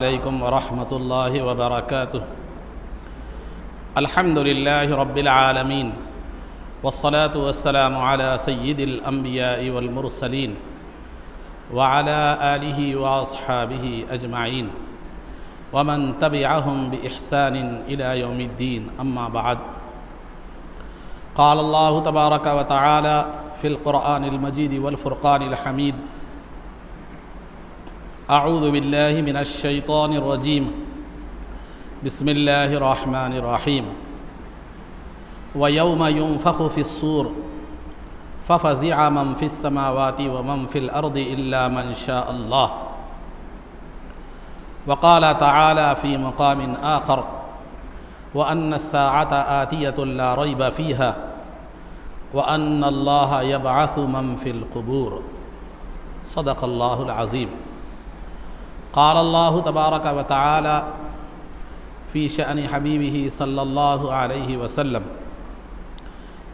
عليكم ورحمة الله وبركاته. الحمد لله رب العالمين، والصلاة والسلام على سيد الأنبياء والمرسلين وعلى آله وأصحابه أجمعين ومن تبعهم بإحسان إلى يوم الدين. أما بعد، قال الله تبارك وتعالى في القرآن المجيد والفرقان الحميد: اعوذ باللہ من الشیطان الرجیم، بسم اللہ الرحمن الرحیم. وَيَوْمَ يُنفَخُ فِي الصُّورِ فَفَزِعَ مَنْ فِي السَّمَاوَاتِ وَمَنْ فِي الْأَرْضِ إِلَّا مَنْ شَاءَ اللَّهُ. وقال تعالى في مقام آخر: وأن الساعة آتية لا ريب فيها وأن الله يبعث من في القبور. صدق الله العظيم. قال الله تبارك وتعالى في شأن حبيبه صلى الله عليه وسلم: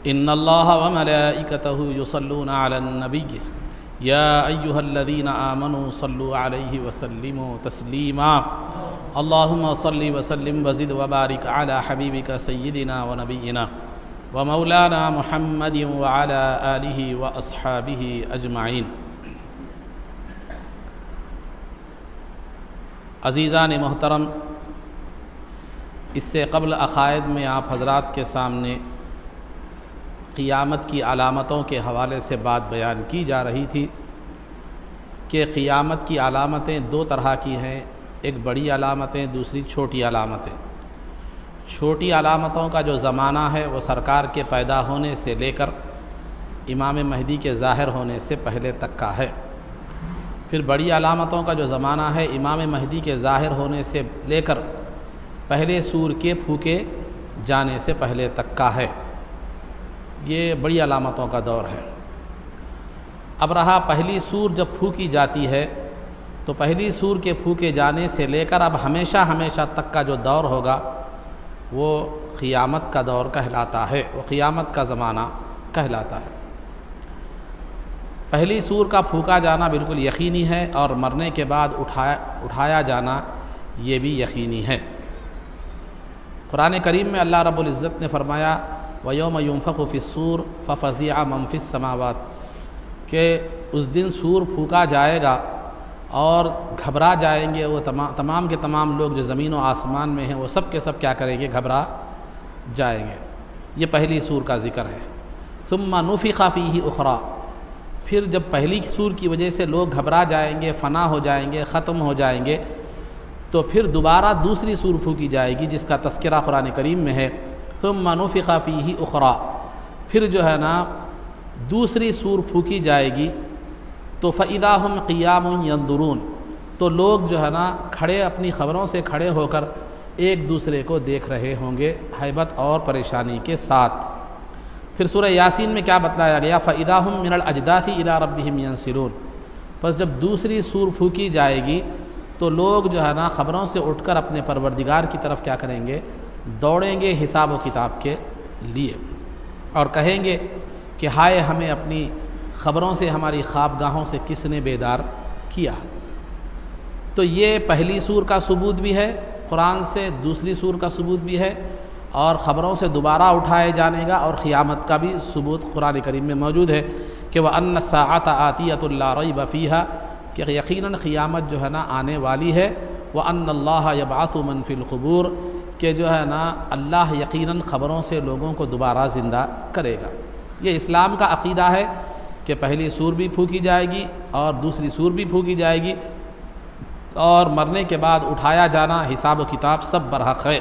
إن الله وملائكته يصلون على النبي يا أيها الذين آمنوا صلوا عليه وسلموا تسليما. اللهم صل وسلم وزد وبارك على حبيبك سيدنا ونبينا ومولانا محمد وعلى آله وأصحابه أجمعين. عزیزان محترم، اس سے قبل عقائد میں آپ حضرات کے سامنے قیامت کی علامتوں کے حوالے سے بات بیان کی جا رہی تھی کہ قیامت کی علامتیں دو طرح کی ہیں، ایک بڑی علامتیں، دوسری چھوٹی علامتیں. چھوٹی علامتوں کا جو زمانہ ہے وہ سرکار کے پیدا ہونے سے لے کر امام مہدی کے ظاہر ہونے سے پہلے تک کا ہے. پھر بڑی علامتوں کا جو زمانہ ہے امام مہدی کے ظاہر ہونے سے لے کر پہلے سور کے پھونکے جانے سے پہلے تک کا ہے. یہ بڑی علامتوں کا دور ہے. اب رہا پہلی سور جب پھونکی جاتی ہے تو پہلی سور کے پھونکے جانے سے لے کر اب ہمیشہ تک کا جو دور ہوگا وہ قیامت کا دور کہلاتا ہے، وہ قیامت کا زمانہ کہلاتا ہے. پہلی سور کا پھونکا جانا بالکل یقینی ہے، اور مرنے کے بعد اٹھایا جانا یہ بھی یقینی ہے. قرآن کریم میں اللہ رب العزت نے فرمایا: وَيَوْمَ يُنفَخُ فِي الصُّورِ فَفَزِعَ مَنْ فِي السَّمَاوَاتِ، کہ اس دن سور پھونکا جائے گا اور گھبرا جائیں گے وہ تمام کے تمام لوگ جو زمین و آسمان میں ہیں، وہ سب کے سب کیا کریں گے؟ گھبرا جائیں گے. یہ پہلی سور کا ذکر ہے. ثُمَّ نُفِخَ فِيهِ أُخْرَى، پھر جب پہلی سور کی وجہ سے لوگ گھبرا جائیں گے، فنا ہو جائیں گے، ختم ہو جائیں گے، تو پھر دوبارہ دوسری سور پھونکی جائے گی جس کا تذکرہ قرآن کریم میں ہے. ثُمَّ نُفِخَ فِيهِ أُخْرَى، پھر جو ہے نا دوسری سور پھونکی جائے گی تو فَإِذَا هُمْ قِيَامٌ يَنظُرُونَ، تو لوگ جو ہے نا کھڑے اپنی خبروں سے کھڑے ہو کر ایک دوسرے کو دیکھ رہے ہوں گے ہیبت اور پریشانی کے ساتھ. پھر سورہ یاسین میں کیا بتلایا گیا؟ فَإِذَا هُمْ مِنَ الْأَجْدَاثِ إِلَىٰ رَبِّهِمْ يَنْسِلُونَ. پس جب دوسری سور پھونکی جائے گی تو لوگ جو ہے نا خبروں سے اٹھ کر اپنے پروردگار کی طرف کیا کریں گے؟ دوڑیں گے حساب و کتاب کے لیے، اور کہیں گے کہ ہائے ہمیں اپنی خبروں سے، ہماری خوابگاہوں سے کس نے بیدار کیا. تو یہ پہلی سور کا ثبوت بھی ہے قرآن سے، دوسری سور کا ثبوت بھی ہے، اور خبروں سے دوبارہ اٹھائے جانے کا اور قیامت کا بھی ثبوت قرآن کریم میں موجود ہے کہ وَأَنَّ السَّاعَةَ آتِيَةٌ لَا رَيْبَ فِيهَا، کہ یقیناً قیامت جو ہے نا آنے والی ہے. وَأَنَّ اللَّهَ يَبْعَثُ مَنْ فِي الْقُبُورِ، کہ جو ہے نا اللہ یقیناً خبروں سے لوگوں کو دوبارہ زندہ کرے گا. یہ اسلام کا عقیدہ ہے کہ پہلی سور بھی پھونکی جائے گی اور دوسری سور بھی پھونکی جائے گی، اور مرنے کے بعد اٹھایا جانا، حساب و کتاب سب برحق ہے.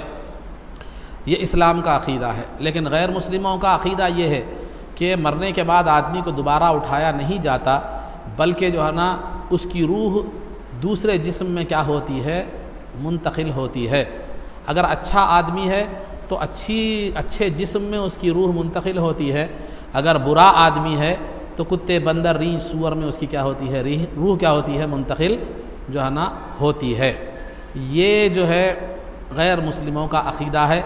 یہ اسلام کا عقیدہ ہے. لیکن غیر مسلموں کا عقیدہ یہ ہے کہ مرنے کے بعد آدمی کو دوبارہ اٹھایا نہیں جاتا، بلکہ جو ہے نا اس کی روح دوسرے جسم میں کیا ہوتی ہے؟ منتقل ہوتی ہے. اگر اچھا آدمی ہے تو اچھے جسم میں اس کی روح منتقل ہوتی ہے. اگر برا آدمی ہے تو کتے، بندر، ریچھ، سور میں اس کی کیا ہوتی ہے؟ روح کیا ہوتی ہے؟ منتقل جو ہے نا ہوتی ہے. یہ جو ہے غیر مسلموں کا عقیدہ ہے،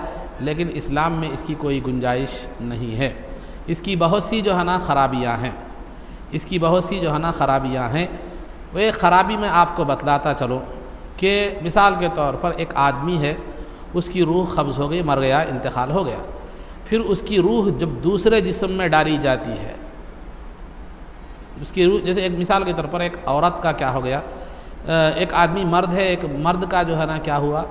لیکن اسلام میں اس کی کوئی گنجائش نہیں ہے. اس کی بہت سی جو ہے نا خرابیاں ہیں. وہ ایک خرابی میں آپ کو بتلاتا چلو کہ مثال کے طور پر ایک آدمی ہے، اس کی روح قبض ہو گئی، مر گیا، انتقال ہو گیا، پھر اس کی روح جب دوسرے جسم میں ڈالی جاتی ہے، اس کی روح، جیسے ایک مثال کے طور پر ایک عورت کا کیا ہو گیا، ایک آدمی مرد ہے، ایک مرد کا جو ہے نا کیا ہوا،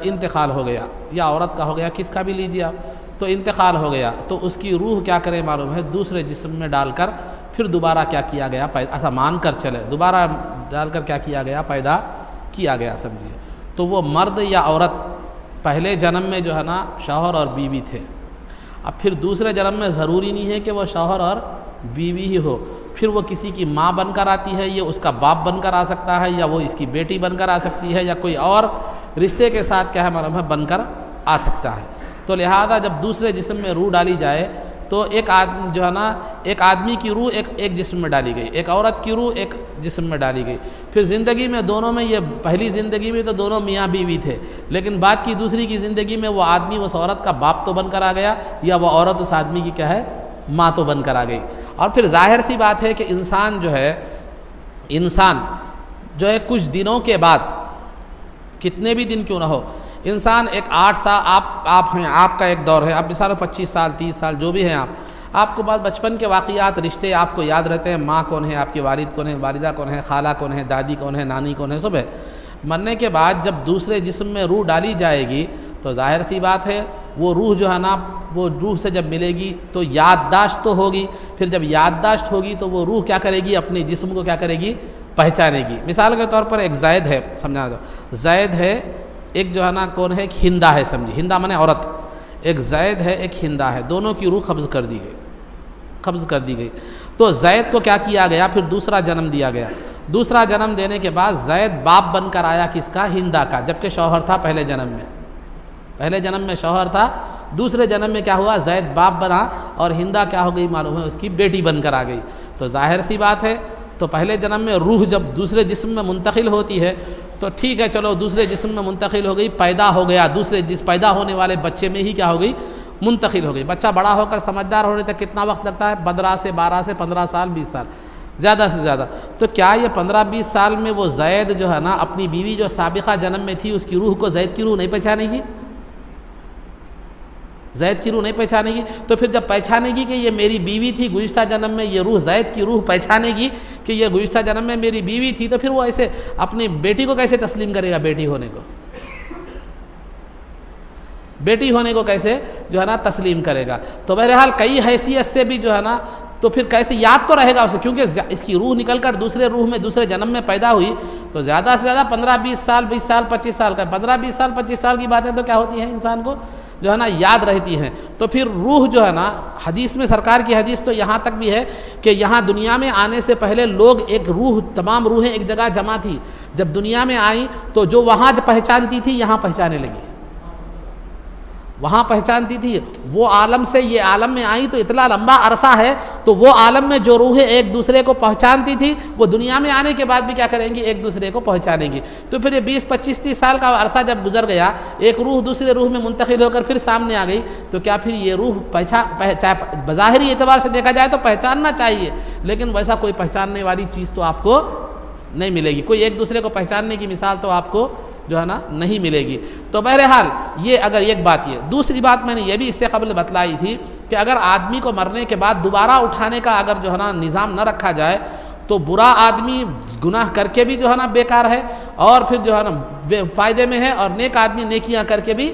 انتقال ہو گیا، یا عورت کا ہو گیا، کس کا بھی لیجیے آپ، تو انتقال ہو گیا، تو اس کی روح کیا کرے معلوم ہے، دوسرے جسم میں ڈال کر پھر دوبارہ کیا کیا گیا، ایسا مان کر چلے، دوبارہ ڈال کر کیا کیا گیا، پیدا کیا گیا، سمجھیے۔ تو وہ مرد یا عورت پہلے جنم میں جو ہے نا شوہر اور بیوی تھے، اب پھر دوسرے جنم میں ضروری نہیں ہے کہ وہ شوہر اور بیوی ہی ہو، پھر وہ کسی کی ماں بن کر آتی ہے، یہ اس کا باپ بن کر آ سکتا ہے، یا وہ اس کی بیٹی بن کر آ سکتی ہے، یا کوئی اور رشتے کے ساتھ کیا ہے معلوم ہے بن کر آ سکتا ہے۔ تو لہذا جب دوسرے جسم میں روح ڈالی جائے تو ایک آدمی جو ہے نا، ایک آدمی کی روح ایک جسم میں ڈالی گئی، ایک عورت کی روح ایک جسم میں ڈالی گئی، پھر زندگی میں دونوں میں، یہ پہلی زندگی میں تو دونوں میاں بیوی تھے، لیکن بعد کی دوسری کی زندگی میں وہ آدمی اس عورت کا باپ تو بن کر آ گیا، یا وہ عورت اس آدمی کی کیا ہے ماں تو بن کر آ گئی۔ اور پھر ظاہر سی بات ہے کہ انسان جو ہے کچھ دنوں کے بعد، کتنے بھی دن کیوں نہ ہو، انسان ایک 8 سال آپ ہیں، آپ کا ایک دور ہے، آپ مثال 25 سال 30 سال جو بھی ہیں آپ کو بعد بچپن کے واقعات، رشتے آپ کو یاد رہتے ہیں، ماں کون ہے، آپ کی والد کون ہے، والدہ کون ہے، خالہ کون ہے، دادی کون ہے، نانی کون ہے، سب ہے۔ مرنے کے بعد جب دوسرے جسم میں روح ڈالی جائے گی تو ظاہر سی بات ہے وہ روح جو ہے نا، وہ روح سے جب ملے گی تو یادداشت تو ہوگی، پھر جب یادداشت ہوگی تو وہ روح کیا کرے گی، اپنے جسم کو کیا کرے گی، پہچانے گی۔ مثال کے طور پر ایک زید ہے، سمجھانا تو زید ہے، ایک جو ہے نا کون ہے، ایک ہندا ہے، سمجھیے، ہندا مانے عورت، ایک زید ہے ایک ہندا ہے، دونوں کی روح قبض کر دی گئی۔ تو زید کو کیا کیا گیا، پھر دوسرا جنم دیا گیا، دوسرا جنم دینے کے بعد زید باپ بن کر آیا کس کا، ہندا کا، جبکہ شوہر تھا پہلے جنم میں شوہر تھا، دوسرے جنم میں کیا ہوا، زید باپ بنا، اور ہندا کیا ہو گئی معلوم ہے، اس کی بیٹی بن کر آ گئی۔ تو ظاہر سی بات ہے، تو پہلے جنم میں روح جب دوسرے جسم میں منتقل ہوتی ہے تو ٹھیک ہے، چلو دوسرے جسم میں منتقل ہو گئی، پیدا ہو گیا، پیدا ہونے والے بچے میں ہی کیا ہو گئی، منتقل ہو گئی۔ بچہ بڑا ہو کر سمجھدار ہونے تک کتنا وقت لگتا ہے، 12 سے 15 سال 20 سال زیادہ سے زیادہ۔ تو کیا یہ 15-20 سال میں وہ زید جو ہے نا، اپنی بیوی جو سابقہ جنم میں تھی اس کی روح کو زید کی روح نہیں پہچانے گی، زید کی روح نہیں پہچانے گی؟ تو پھر جب پہچانے گی کہ یہ میری بیوی تھی گزشتہ جنم میں، یہ روح زید کی روح پہچانے گی کہ یہ گزشتہ جنم میں میری بیوی تھی، تو پھر وہ ایسے اپنی بیٹی کو کیسے تسلیم کرے گا، بیٹی ہونے کو کیسے جو ہے نا تسلیم کرے گا؟ تو بہرحال کئی حیثیت سے بھی جو ہے نا، تو پھر کیسے یاد تو رہے گا اسے، کیونکہ اس کی روح نکل کر دوسرے جنم میں پیدا ہوئی، تو زیادہ سے زیادہ 15-20 سال 20 سال 25 سال کا، 15-20 سال 25 سال کی باتیں تو کیا ہوتی ہیں، انسان کو جو ہے نا یاد رہتی ہیں۔ تو پھر روح جو ہے نا، حدیث میں سرکار کی حدیث تو یہاں تک بھی ہے کہ یہاں دنیا میں آنے سے پہلے لوگ ایک روح، تمام روحیں ایک جگہ جمع تھی، جب دنیا میں آئیں تو جو وہاں پہچانتی تھی یہاں پہچانے لگی، وہاں پہچانتی تھی، وہ عالم سے یہ عالم میں آئی تو اتنا لمبا عرصہ ہے، تو وہ عالم میں جو روحیں ایک دوسرے کو پہچانتی تھی وہ دنیا میں آنے کے بعد بھی کیا کریں گی، ایک دوسرے کو پہچانیں گی۔ تو پھر یہ 20-25-30 سال کا عرصہ جب گزر گیا، ایک روح دوسرے روح میں منتقل ہو کر پھر سامنے آ گئی، تو کیا پھر یہ روح بظاہری اعتبار سے دیکھا جائے تو پہچاننا چاہیے، لیکن ویسا کوئی پہچاننے والی چیز تو آپ کو نہیں ملے گی، کوئی ایک دوسرے کو پہچاننے کی مثال تو آپ کو جو ہے نا نہیں ملے گی۔ تو بہرحال یہ اگر ایک بات، یہ دوسری بات میں نے یہ بھی اس سے قبل بتلائی تھی کہ اگر آدمی کو مرنے کے بعد دوبارہ اٹھانے کا اگر جو ہے نا نظام نہ رکھا جائے تو برا آدمی گناہ کر کے بھی جو ہے نا بیکار ہے، اور پھر جو ہے نا فائدے میں ہے، اور نیک آدمی نیکیاں کر کے بھی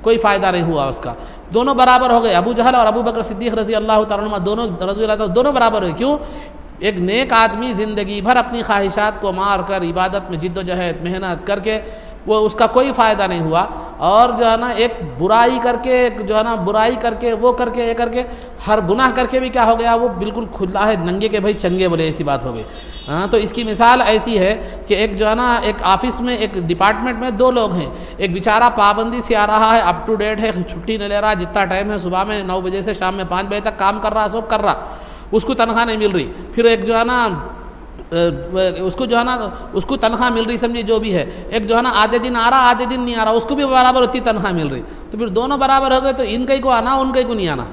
کوئی فائدہ نہیں ہوا اس کا، دونوں برابر ہو گئے۔ ابو جہل اور ابو بکر صدیق رضی اللہ تعالیٰ عنہ دونوں برابر ہوئے۔ کیوں؟ ایک نیک آدمی زندگی بھر اپنی خواہشات کو مار کر عبادت میں جد و جہد محنت کر کے وہ اس کا کوئی فائدہ نہیں ہوا، اور جو ہے نا ایک برائی کر کے جو ہے نا برائی کر کے وہ کر کے یہ کر کے ہر گناہ کر کے بھی کیا ہو گیا، وہ بالکل کھلا ہے ننگے کے بھائی چنگے بولے، ایسی بات ہو گئی۔ تو اس کی مثال ایسی ہے کہ ایک جو ہے نا ایک آفس میں ایک ڈپارٹمنٹ میں 2 لوگ ہیں، ایک بیچارہ پابندی سے آ رہا ہے، اپ ٹو ڈیٹ ہے، چھٹی نہیں لے رہا، جتنا ٹائم ہے صبح میں 9 بجے سے شام میں 5 بجے تک کام کر رہا، سب کر رہا، اس کو تنخواہ نہیں مل رہی۔ پھر ایک جو ہے نا اس کو جو ہے نا اس کو تنخواہ مل رہی، سمجھے جو بھی ہے، ایک جو ہے نا آدھے دن آ رہا آدھے دن نہیں آ رہا، اس کو بھی برابر اتنی تنخواہ مل رہی، تو پھر دونوں برابر ہو گئے، تو ان کئی کو آنا ان کئی کو نہیں آنا۔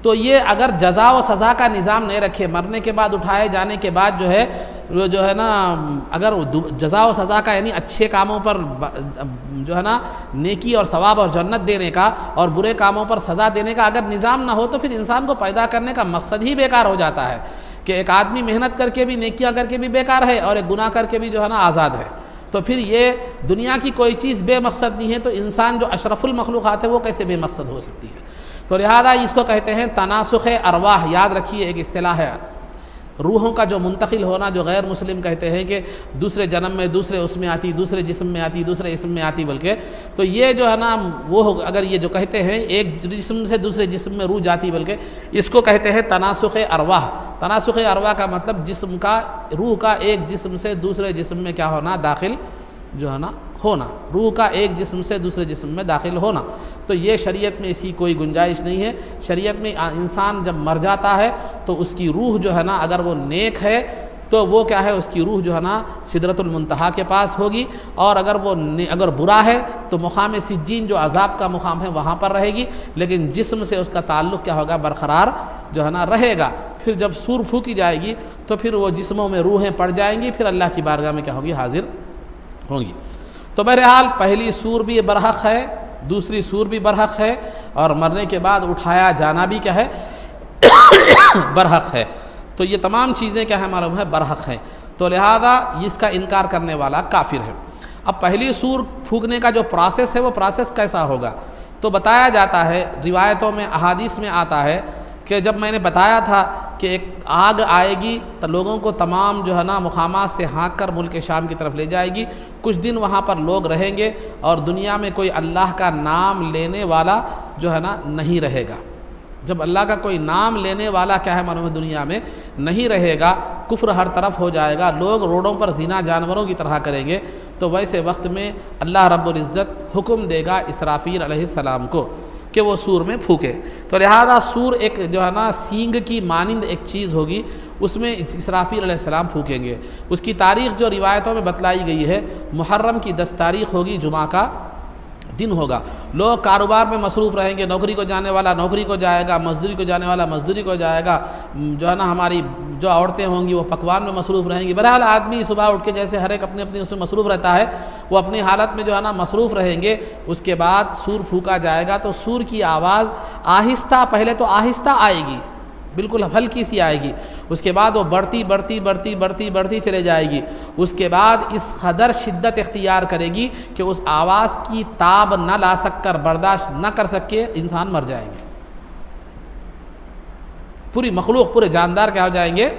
تو یہ اگر جزا و سزا کا نظام نہیں رکھے، مرنے کے بعد اٹھائے جانے کے بعد جو ہے وہ جو ہے نا اگر جزا و سزا کا یعنی اچھے کاموں پر جو ہے نا نیکی اور ثواب اور جنت دینے کا اور برے کاموں پر سزا دینے کا اگر نظام نہ ہو تو پھر انسان کو پیدا کرنے کا مقصد ہی بیکار ہو جاتا ہے کہ ایک آدمی محنت کر کے بھی نیکیاں کر کے بھی بیکار ہے اور ایک گناہ کر کے بھی جو ہے نا آزاد ہے. تو پھر یہ دنیا کی کوئی چیز بے مقصد نہیں ہے تو انسان جو اشرف المخلوقات ہے وہ کیسے بے مقصد ہو سکتی ہے. تو لہذا اس کو کہتے ہیں تناسخ ارواح. یاد رکھیے ایک اصطلاح ہے روحوں کا جو منتقل ہونا, جو غیر مسلم کہتے ہیں کہ دوسرے جنم میں دوسرے اس میں آتی, دوسرے جسم میں آتی, دوسرے اسم میں آتی, بلکہ تو یہ جو ہے نا وہ اگر یہ جو کہتے ہیں ایک جسم سے دوسرے جسم میں روح جاتی, بلکہ اس کو کہتے ہیں تناسخ ارواح. تناسخ ارواح کا مطلب جسم کا روح کا ایک جسم سے دوسرے جسم میں کیا ہونا, داخل جو ہے نا ہونا, روح کا ایک جسم سے دوسرے جسم میں داخل ہونا. تو یہ شریعت میں اس کی کوئی گنجائش نہیں ہے. شریعت میں انسان جب مر جاتا ہے تو اس کی روح جو ہے نا اگر وہ نیک ہے تو وہ کیا ہے, اس کی روح جو ہے نا سدرۃ المنتہا کے پاس ہوگی, اور اگر برا ہے تو مقام سجین جو عذاب کا مقام ہے وہاں پر رہے گی, لیکن جسم سے اس کا تعلق کیا ہوگا, برقرار جو ہے نا رہے گا. پھر جب سور پھونکی جائے گی تو پھر وہ جسموں میں روحیں پڑ جائیں گی, پھر اللہ کی بارگاہ میں کیا ہوگی, حاضر ہوں گی. تو بہرحال پہلی سور بھی برحق ہے, دوسری سور بھی برحق ہے, اور مرنے کے بعد اٹھایا جانا بھی کیا ہے, برحق ہے. تو یہ تمام چیزیں کیا ہے, معلوم ہے برحق ہیں. تو لہذا اس کا انکار کرنے والا کافر ہے. اب پہلی سور پھونکنے کا جو پروسیس ہے وہ پروسیس کیسا ہوگا, تو بتایا جاتا ہے, روایتوں میں احادیث میں آتا ہے کہ جب میں نے بتایا تھا کہ ایک آگ آئے گی تو لوگوں کو تمام جو ہے نا مقامات سے ہانک کر ملک شام کی طرف لے جائے گی, کچھ دن وہاں پر لوگ رہیں گے اور دنیا میں کوئی اللہ کا نام لینے والا جو ہے نا نہیں رہے گا. جب اللہ کا کوئی نام لینے والا کیا ہے معلوم ہے دنیا میں نہیں رہے گا, کفر ہر طرف ہو جائے گا, لوگ روڈوں پر زنا جانوروں کی طرح کریں گے, تو ویسے وقت میں اللہ رب العزت حکم دے گا اسرافیل علیہ السلام کو کہ وہ سور میں پھونکے. تو لہذا سور ایک جو ہے نا سینگ کی مانند ایک چیز ہوگی, اس میں اسرافیل علیہ السلام پھونکیں گے. اس کی تاریخ جو روایتوں میں بتلائی گئی ہے, محرم کی 10 تاریخ ہوگی, جمعہ کا دن ہوگا. لوگ کاروبار میں مصروف رہیں گے, نوکری کو جانے والا نوکری کو جائے گا, مزدوری کو جانے والا مزدوری کو جائے گا, جو ہے نا ہماری جو عورتیں ہوں گی وہ پکوان میں مصروف رہیں گی. بہرحال آدمی صبح اٹھ کے جیسے ہر ایک اپنی اپنی اس میں مصروف رہتا ہے, وہ اپنی حالت میں جو ہے نا مصروف رہیں گے. اس کے بعد سور پھونکا جائے گا تو سور کی آواز آہستہ, پہلے تو آہستہ آئے گی, بالکل ہلکی سی آئے گی, اس کے بعد وہ بڑھتی بڑھتی بڑھتی بڑھتی بڑھتی چلے جائے گی. اس کے بعد اس قدر شدت اختیار کرے گی کہ اس آواز کی تاب نہ لا سک کر, برداشت نہ کر سکے انسان مر جائیں گے. پوری مخلوق, پورے جاندار کیا ہو جائیں گے,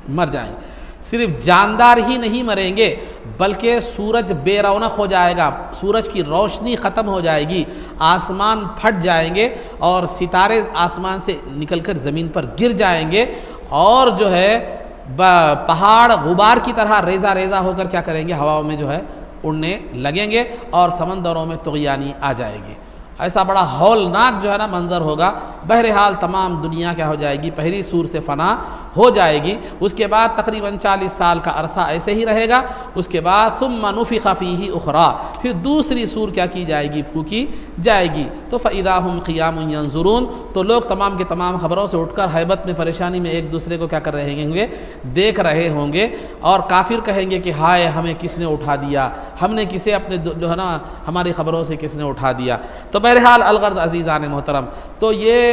مر جائیں گے. صرف جاندار ہی نہیں مریں گے بلکہ سورج بے رونق ہو جائے گا, سورج کی روشنی ختم ہو جائے گی, آسمان پھٹ جائیں گے اور ستارے آسمان سے نکل کر زمین پر گر جائیں گے, اور جو ہے پہاڑ غبار کی طرح ریزہ ریزہ ہو کر کیا کریں گے, ہواؤں میں جو ہے اڑنے لگیں گے, اور سمندروں میں طغیانی آ جائے گی. ایسا بڑا ہولناک جو ہے نا منظر ہوگا. بہرحال تمام دنیا کیا ہو جائے گی, پہلی سور سے فنا ہو جائے گی. اس کے بعد تقریباً 40 سال کا عرصہ ایسے ہی رہے گا. اس کے بعد ثم نفخ فیہ اخری, پھر دوسری سور کیا کی جائے گی, پھونکی جائے گی. تو فاذا ھم قیام ینظرون, تو لوگ تمام کے تمام خبروں سے اٹھ کر حیبت میں پریشانی میں ایک دوسرے کو کیا کر رہے ہوں گے, دیکھ رہے ہوں گے. اور کافر کہیں گے کہ ہائے ہمیں کس نے اٹھا دیا, ہم نے کسے اپنے جو ہے نا ہماری خبروں سے کس نے اٹھا دیا. تو بہرحال الغرض عزیزان محترم, تو یہ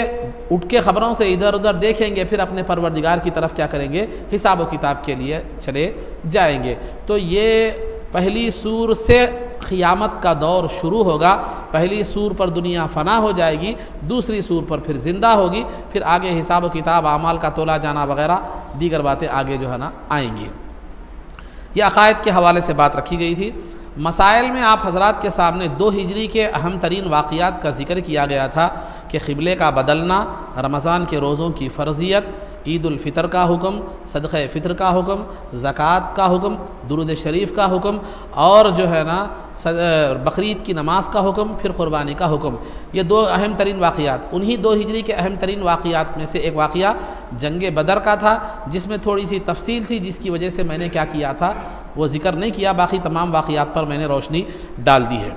اٹھ کے خبروں سے ادھر ادھر دیکھیں گے, پھر اپنے پروردگار کی طرف کیا کریں گے, حساب و کتاب کے لیے چلے جائیں گے. تو یہ پہلی سور سے قیامت کا دور شروع ہوگا. پہلی سور پر دنیا فنا ہو جائے گی, دوسری سور پر پھر زندہ ہوگی, پھر آگے حساب و کتاب, اعمال کا تولا جانا وغیرہ دیگر باتیں آگے جو ہے نا آئیں گی. یہ عقائد کے حوالے سے بات رکھی گئی تھی. مسائل میں آپ حضرات کے سامنے 2 ہجری کے اہم ترین واقعات کا ذکر کیا گیا تھا کہ قبلے کا بدلنا, رمضان کے روزوں کی فرضیت, عید الفطر کا حکم, صدقہ فطر کا حکم, زکوٰۃ کا حکم, درود شریف کا حکم, اور جو ہے نا بقرعید کی نماز کا حکم, پھر قربانی کا حکم. یہ 2 اہم ترین واقعات. انہی 2 ہجری کے اہم ترین واقعات میں سے ایک واقعہ جنگ بدر کا تھا, جس میں تھوڑی سی تفصیل تھی, جس کی وجہ سے میں نے کیا کیا تھا وہ ذکر نہیں کیا. باقی تمام واقعات پر میں نے روشنی ڈال دی ہے.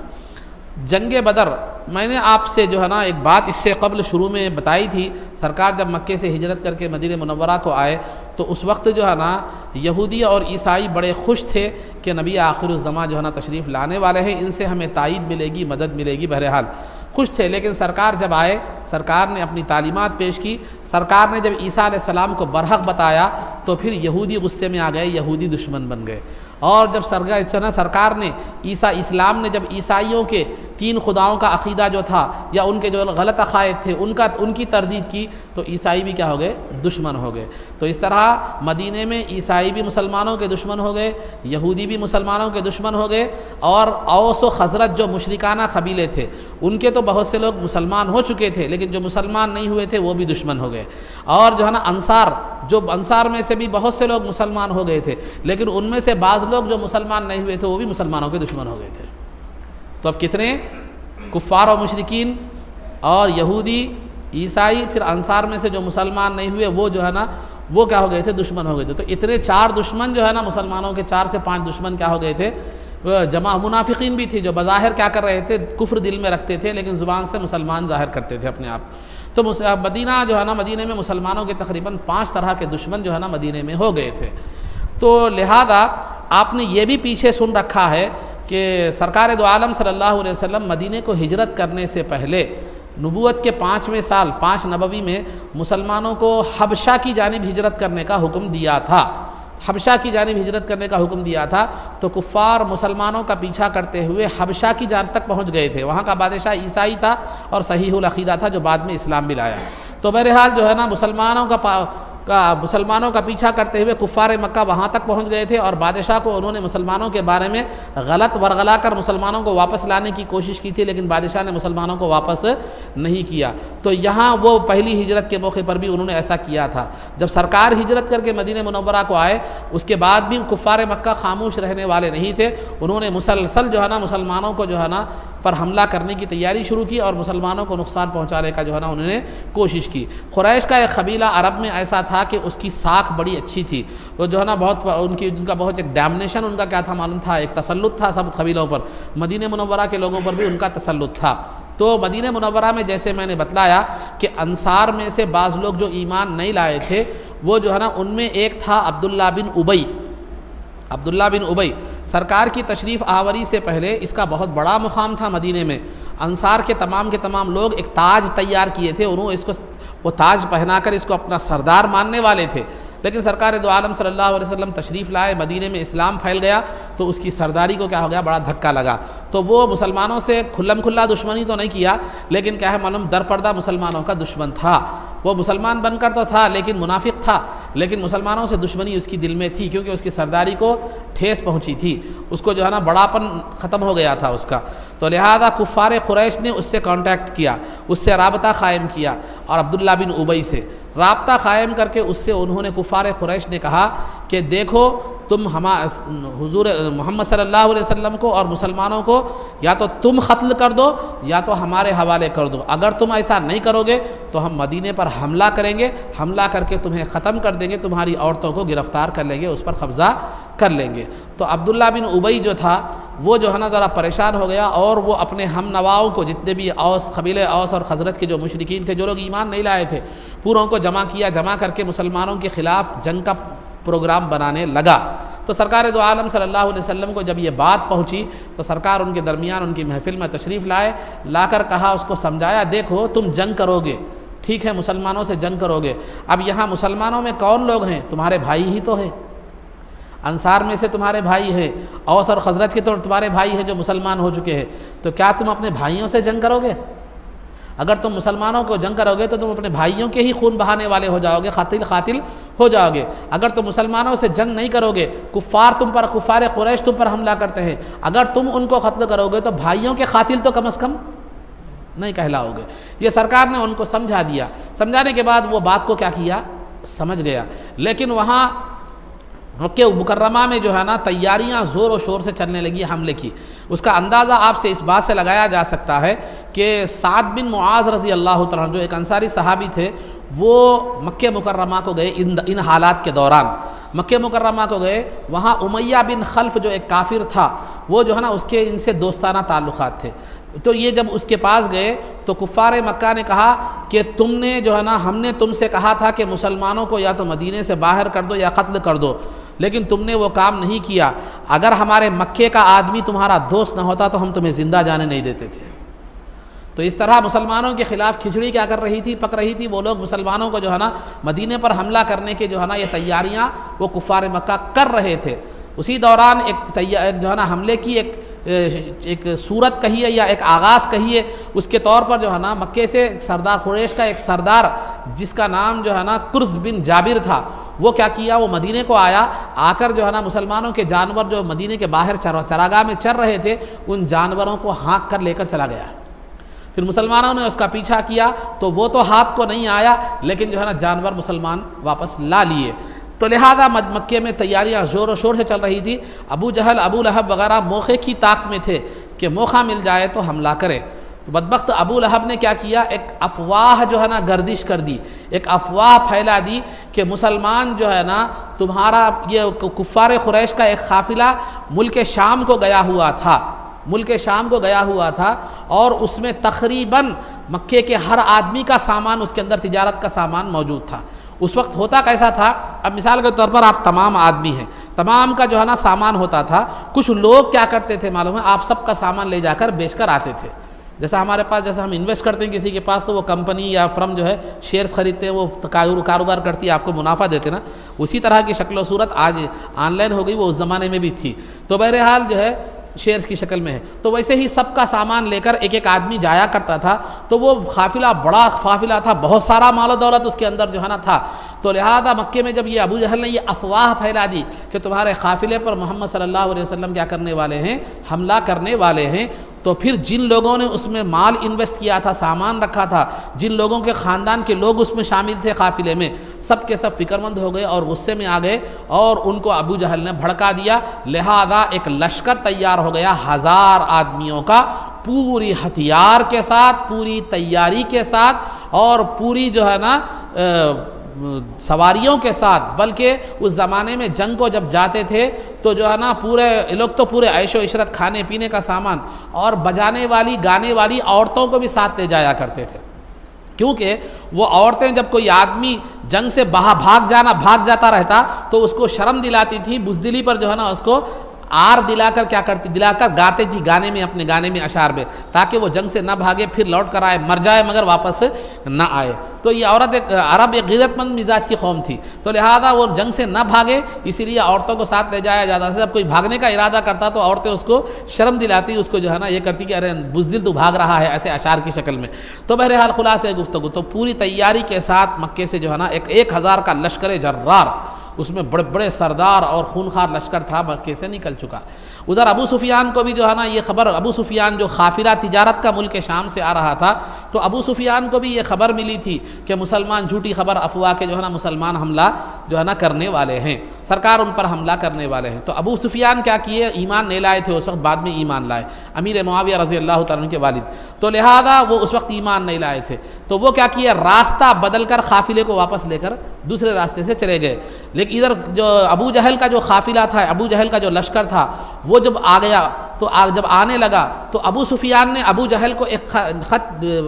جنگ بدر, میں نے آپ سے جو ہے نا ایک بات اس سے قبل شروع میں بتائی تھی. سرکار جب مکے سے ہجرت کر کے مدینہ منورہ کو آئے تو اس وقت جو ہے نا یہودی اور عیسائی بڑے خوش تھے کہ نبی آخر الزماں جو ہے نا تشریف لانے والے ہیں، ان سے ہمیں تائید ملے گی، مدد ملے گی، بہرحال خوش تھے۔ لیکن سرکار جب آئے، سرکار نے اپنی تعلیمات پیش کی، سرکار نے جب عیسیٰ علیہ السلام کو برحق بتایا تو پھر یہودی غصے میں آ گئے، یہودی دشمن بن گئے۔ اور جب سرکار نے اسلام نے جب عیسائیوں کے 3 خداؤں کا عقیدہ جو تھا یا ان کے جو غلط عقائد تھے ان کی تردید کی تو عیسائی بھی کیا ہو گئے؟ دشمن ہو گئے۔ تو اس طرح مدینے میں عیسائی بھی مسلمانوں کے دشمن ہو گئے، یہودی بھی مسلمانوں کے دشمن ہو گئے، اور اوس و خزرج جو مشرکانہ قبیلے تھے ان کے تو بہت سے لوگ مسلمان ہو چکے تھے، لیکن جو مسلمان نہیں ہوئے تھے وہ بھی دشمن ہو گئے۔ اور جو ہے نا انصار میں سے بھی بہت سے لوگ مسلمان ہو گئے تھے، لیکن ان میں سے بعض لوگ جو مسلمان نہیں ہوئے تھے وہ بھی مسلمانوں کے دشمن ہو گئے تھے۔ تو اب کتنے کفار و مشرکین اور یہودی، عیسائی، پھر انصار میں سے جو مسلمان نہیں ہوئے وہ جو ہے نا وہ کیا ہو گئے تھے؟ دشمن ہو گئے تھے۔ تو اتنے 4 دشمن جو ہے نا مسلمانوں کے 4 سے 5 دشمن کیا ہو گئے تھے؟ جمع منافقین بھی تھی جو بظاہر کیا کر رہے تھے؟ کفر دل میں رکھتے تھے لیکن زبان سے مسلمان ظاہر کرتے تھے اپنے آپ۔ تو مدینہ جو ہے نا مدینے میں مسلمانوں کے تقریباً 5 طرح کے دشمن جو ہے نا مدینے میں ہو گئے تھے۔ تو لہذا آپ نے یہ بھی پیچھے سن رکھا ہے کہ سرکار دو عالم صلی اللہ علیہ وسلم مدینے کو ہجرت کرنے سے پہلے نبوت کے 5ویں سال 5 نبوی میں مسلمانوں کو حبشہ کی جانب ہجرت کرنے کا حکم دیا تھا، حبشہ کی جانب ہجرت کرنے کا حکم دیا تھا۔ تو کفار مسلمانوں کا پیچھا کرتے ہوئے حبشہ کی جانب تک پہنچ گئے تھے، وہاں کا بادشاہ عیسائی تھا اور صحیح العقیدہ تھا جو بعد میں اسلام بھی لایا۔ تو بہرحال جو ہے نا مسلمانوں کا پیچھا کرتے ہوئے کفار مکہ وہاں تک پہنچ گئے تھے، اور بادشاہ کو انہوں نے مسلمانوں کے بارے میں غلط ورغلا کر مسلمانوں کو واپس لانے کی کوشش کی تھی، لیکن بادشاہ نے مسلمانوں کو واپس نہیں کیا۔ تو یہاں وہ پہلی ہجرت کے موقع پر بھی انہوں نے ایسا کیا تھا۔ جب سرکار ہجرت کر کے مدینہ منورہ کو آئے اس کے بعد بھی کفار مکہ خاموش رہنے والے نہیں تھے، انہوں نے مسلسل جو ہے نا مسلمانوں کو جو ہے نا پر حملہ کرنے کی تیاری شروع کی اور مسلمانوں کو نقصان پہنچانے کا جو ہے نا انہوں نے کوشش کی۔ قریش کا ایک قبیلہ عرب میں ایسا تھا کہ اس کی ساکھ بڑی اچھی تھی، وہ جو ہے نا بہت ان کا بہت ایک ڈیمنیشن ان کا کیا تھا معلوم تھا، ایک تسلط تھا سب قبیلوں پر، مدینہ منورہ کے لوگوں پر بھی ان کا تسلط تھا۔ تو مدینہ منورہ میں جیسے میں نے بتلایا کہ انصار میں سے بعض لوگ جو ایمان نہیں لائے تھے وہ جو ہے نا ان میں ایک تھا عبداللہ بن ابی۔ سرکار کی تشریف آوری سے پہلے اس کا بہت بڑا مقام تھا مدینے میں، انصار کے تمام لوگ ایک تاج تیار کیے تھے، انہوں اس کو وہ تاج پہنا کر اس کو اپنا سردار ماننے والے تھے، لیکن سرکار دو عالم صلی اللہ علیہ وسلم تشریف لائے، مدینے میں اسلام پھیل گیا تو اس کی سرداری کو کیا ہو گیا؟ بڑا دھکا لگا۔ تو وہ مسلمانوں سے کھلا دشمنی تو نہیں کیا، لیکن کیا ہے معلوم در پردہ مسلمانوں کا دشمن تھا، وہ مسلمان بن کر تو تھا لیکن منافق تھا، لیکن مسلمانوں سے دشمنی اس کی دل میں تھی کیونکہ اس کی سرداری کو ٹھیس پہنچی تھی، اس کو جو ہے نا بڑاپن ختم ہو گیا تھا اس کا۔ تو لہذا کفار قریش نے اس سے کانٹیکٹ کیا، اس سے رابطہ قائم کیا، اور عبداللہ بن ابی سے رابطہ قائم کر کے اس سے انہوں نے کفار قریش نے کہا کہ دیکھو تم حضور محمد صلی اللہ علیہ وسلم کو اور مسلمانوں کو یا تو تم قتل کر دو یا تو ہمارے حوالے کر دو، اگر تم ایسا نہیں کرو گے تو ہم مدینے پر حملہ کریں گے، حملہ کر کے تمہیں ختم کر دیں گے، تمہاری عورتوں کو گرفتار کر لیں گے، اس پر قبضہ کر لیں گے۔ تو عبداللہ بن ابی جو تھا وہ جو ہے نا ذرا پریشان ہو گیا، اور وہ اپنے ہم نواؤں کو جتنے بھی قبیلے اوس اور خزرج کے جو مشرکین تھے، جو لوگ ایمان نہیں لائے تھے، پوروں کو جمع کر کے مسلمانوں کے خلاف جنگ کا پروگرام بنانے لگا۔ تو سرکار دو عالم صلی اللہ علیہ وسلم کو جب یہ بات پہنچی تو سرکار ان کے درمیان ان کی محفل میں تشریف لائے، لا کر کہا، اس کو سمجھایا، دیکھو تم جنگ کرو گے، ٹھیک ہے، مسلمانوں سے جنگ کرو گے، اب یہاں مسلمانوں میں کون لوگ ہیں؟ تمہارے بھائی ہی تو ہے، انصار میں سے تمہارے بھائی ہیں، اوس اور خزرج کے تو تمہارے بھائی ہیں جو مسلمان ہو چکے ہیں، تو کیا تم اپنے بھائیوں سے جنگ کرو گے؟ اگر تم مسلمانوں کو جنگ کرو گے تو تم اپنے بھائیوں کے ہی خون بہانے والے ہو جاؤ گے، قاتل ہو جاؤ گے۔ اگر تم مسلمانوں سے جنگ نہیں کرو گے، کفار قریش تم پر حملہ کرتے ہیں، اگر تم ان کو قتل کرو گے تو بھائیوں کے قاتل تو کم از کم نہیں کہلاؤ گے۔ یہ سرکار نے ان کو سمجھا دیا، سمجھانے کے بعد وہ بات کو کیا کیا؟ سمجھ گیا۔ لیکن وہاں مکہ مکرمہ میں جو ہے نا تیاریاں زور و شور سے چلنے لگی حملے کی۔ اس کا اندازہ آپ سے اس بات سے لگایا جا سکتا ہے کہ سعد بن معاذ رضی اللہ تعالیٰ جو ایک انصاری صحابی تھے، وہ مکہ مکرمہ کو گئے ان حالات کے دوران، مکہ مکرمہ کو گئے، وہاں امیہ بن خلف جو ایک کافر تھا وہ جو ہے نا اس کے ان سے دوستانہ تعلقات تھے. تو یہ جب اس کے پاس گئے تو کفار مکہ نے کہا کہ تم نے جو ہے نا ہم نے تم سے کہا تھا کہ مسلمانوں کو یا تو مدینے سے باہر کر دو یا قتل کر دو، لیکن تم نے وہ کام نہیں کیا. اگر ہمارے مکے کا آدمی تمہارا دوست نہ ہوتا تو ہم تمہیں زندہ جانے نہیں دیتے تھے. تو اس طرح مسلمانوں کے خلاف کھچڑی کیا کر رہی تھی، پک رہی تھی. وہ لوگ مسلمانوں کو جو ہے نا مدینے پر حملہ کرنے کے جو ہے نا یہ تیاریاں وہ کفار مکہ کر رہے تھے. اسی دوران ایک جو ہے نا حملے کی ایک صورت کہیے یا ایک آغاز کہیے اس کے طور پر جو ہے نا مکے سے سردار قریش کا ایک سردار جس کا نام جو ہے نا کرز بن جابر تھا، وہ کیا کیا، وہ مدینے کو آیا. آ کر جو ہے نا مسلمانوں کے جانور جو مدینے کے باہر چراگاہ میں چر رہے تھے ان جانوروں کو ہانک کر لے کر چلا گیا. پھر مسلمانوں نے اس کا پیچھا کیا تو وہ تو ہاتھ کو نہیں آیا، لیکن جو ہے نا جانور مسلمان واپس لا لیے. تو لہذا مکے میں تیاریاں زور و شور سے چل رہی تھی. ابو جہل ابو لہب وغیرہ موقع کی طاق میں تھے کہ موقع مل جائے تو حملہ کرے. تو بدبخت ابو لہب نے کیا کیا، ایک افواہ جو ہے نا گردش کر دی، ایک افواہ پھیلا دی کہ مسلمان جو ہے نا تمہارا یہ کفار قریش کا ایک قافلہ ملک شام کو گیا ہوا تھا اور اس میں تقریباً مکے کے ہر آدمی کا سامان اس کے اندر تجارت کا سامان موجود تھا. اس وقت ہوتا کیسا تھا، اب مثال کے طور پر آپ تمام آدمی ہیں، تمام کا جو ہے نا سامان ہوتا تھا. کچھ لوگ کیا کرتے تھے معلوم ہے، آپ سب کا سامان لے جا کر بیچ کر آتے تھے. جیسا ہمارے پاس جیسا ہم انویسٹ کرتے ہیں کسی کے پاس تو وہ کمپنی یا فرم جو ہے شیئرز خریدتے ہیں، وہ کاروبار کرتی ہے، آپ کو منافع دیتے نا. اسی طرح کی شکل و صورت آج آن لائن ہو گئی، وہ اس زمانے میں بھی تھی. تو بہرحال جو ہے شیئرز کی شکل میں ہے. تو ویسے ہی سب کا سامان لے کر ایک ایک آدمی جایا کرتا تھا. تو وہ قافلہ بڑا قافلہ تھا، بہت سارا مال و دولت اس کے اندر جو ہے نا تھا. تو لہذا مکے میں جب یہ ابو جہل نے یہ افواہ پھیلا دی کہ تمہارے قافلے پر محمد صلی اللہ علیہ وسلم کیا کرنے والے ہیں، حملہ کرنے والے ہیں، تو پھر جن لوگوں نے اس میں مال انویسٹ کیا تھا، سامان رکھا تھا، جن لوگوں کے خاندان کے لوگ اس میں شامل تھے قافلے میں، سب کے سب فکر مند ہو گئے اور غصے میں آ گئے اور ان کو ابو جہل نے بھڑکا دیا. لہذا ایک لشکر تیار ہو گیا 1000 آدمیوں کا، پوری ہتھیار کے ساتھ، پوری تیاری کے ساتھ اور پوری جو ہے نا سواریوں کے ساتھ. بلکہ اس زمانے میں جنگ کو جب جاتے تھے تو جو ہے نا پورے لوگ تو پورے عیش و عشرت، کھانے پینے کا سامان اور بجانے والی گانے والی عورتوں کو بھی ساتھ لے جایا کرتے تھے. کیونکہ وہ عورتیں جب کوئی آدمی جنگ سے بھاگ جاتا رہتا تو اس کو شرم دلاتی تھی، بزدلی پر جو ہے نا اس کو آر دلا کر گاتے تھی گانے میں، اپنے گانے میں اشعار میں، تاکہ وہ جنگ سے نہ بھاگے، پھر لوٹ کر آئے، مر جائے مگر واپس نہ آئے. تو یہ عورت عرب ایک غیرت مند مزاج کی قوم تھی. تو لہذا وہ جنگ سے نہ بھاگے، اسی لیے عورتوں کو ساتھ لے جایا جاتا تھا. جب کوئی بھاگنے کا ارادہ کرتا تو عورتیں اس کو شرم دلاتی، اس کو جو ہے نا یہ کرتی کہ ارے بزدل تو بھاگ رہا ہے، ایسے اشعار کی شکل میں. تو بہرحال خلاصہ گفتگو تو پوری تیاری کے ساتھ مکے سے جو ہے نا 1000 کا لشکر جرار، اس میں بڑے بڑے سردار اور خونخوار لشکر تھا، مکے سے نکل چکا. ادھر ابو سفیان کو بھی جو ہے نا یہ خبر، ابو سفیان جو قافلہ تجارت کا ملک شام سے آ رہا تھا، تو ابو سفیان کو بھی یہ خبر ملی تھی کہ مسلمان، جھوٹی خبر افواہ کے جو ہے نا مسلمان حملہ جو ہے نا کرنے والے ہیں، سرکار ان پر حملہ کرنے والے ہیں. تو ابو سفیان کیا کیے، ایمان نہیں لائے تھے اس وقت، بعد میں ایمان لائے، امیر معاویہ رضی اللہ تعالیٰ عنہ کے والد. تو لہذا وہ اس وقت ایمان نہیں لائے تھے. تو وہ کیا کیے، راستہ بدل کر قافلے کو واپس لے کر دوسرے راستے سے چلے گئے. لیکن ادھر جو ابو جہل کا جو قافلہ تھا، ابو جہل کا جو لشکر تھا، وہ جب آ گیا تو جب آنے لگا تو ابو سفیان نے ابو جہل کو ایک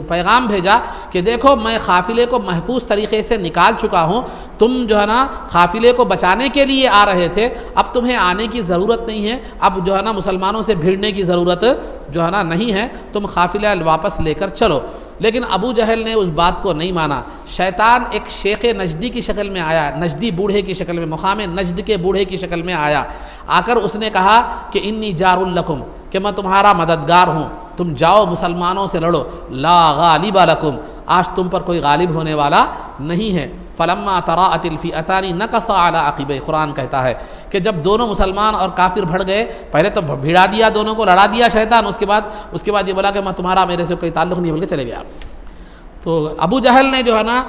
پیغام بھیجا کہ دیکھو میں قافلے کو محفوظ طریقے سے نکال چکا ہوں، تم جو ہے نا قافلے کو بچانے کے لیے آ رہے تھے، اب تمہیں آنے کی ضرورت نہیں ہے، اب جو ہے نا مسلمانوں سے بھیڑنے کی ضرورت جو ہے نا نہیں ہے، تم قافلہ واپس لے کر چلو. لیکن ابو جہل نے اس بات کو نہیں مانا. شیطان ایک شیخ نجدی کی شکل میں آیا، نجدی بوڑھے کی شکل میں، مقام نجد کے بوڑھے کی شکل میں آیا. آ کر اس نے کہا کہ انی جار لکم، کہ میں تمہارا مددگار ہوں، تم جاؤ مسلمانوں سے لڑو. لا غالب لکم، آج تم پر کوئی غالب ہونے والا نہیں ہے. فلما تراءت الفئتان نکص علی عقبیہ، قرآن کہتا ہے کہ جب دونوں مسلمان اور کافر بھڑ گئے، پہلے تو بھیڑا دیا، دونوں کو لڑا دیا شیطان، اس کے بعد یہ بولا کہ میں تمہارا میرے سے کوئی تعلق نہیں، بول کے چلے گیا. تو ابو جہل نے جو ہے نا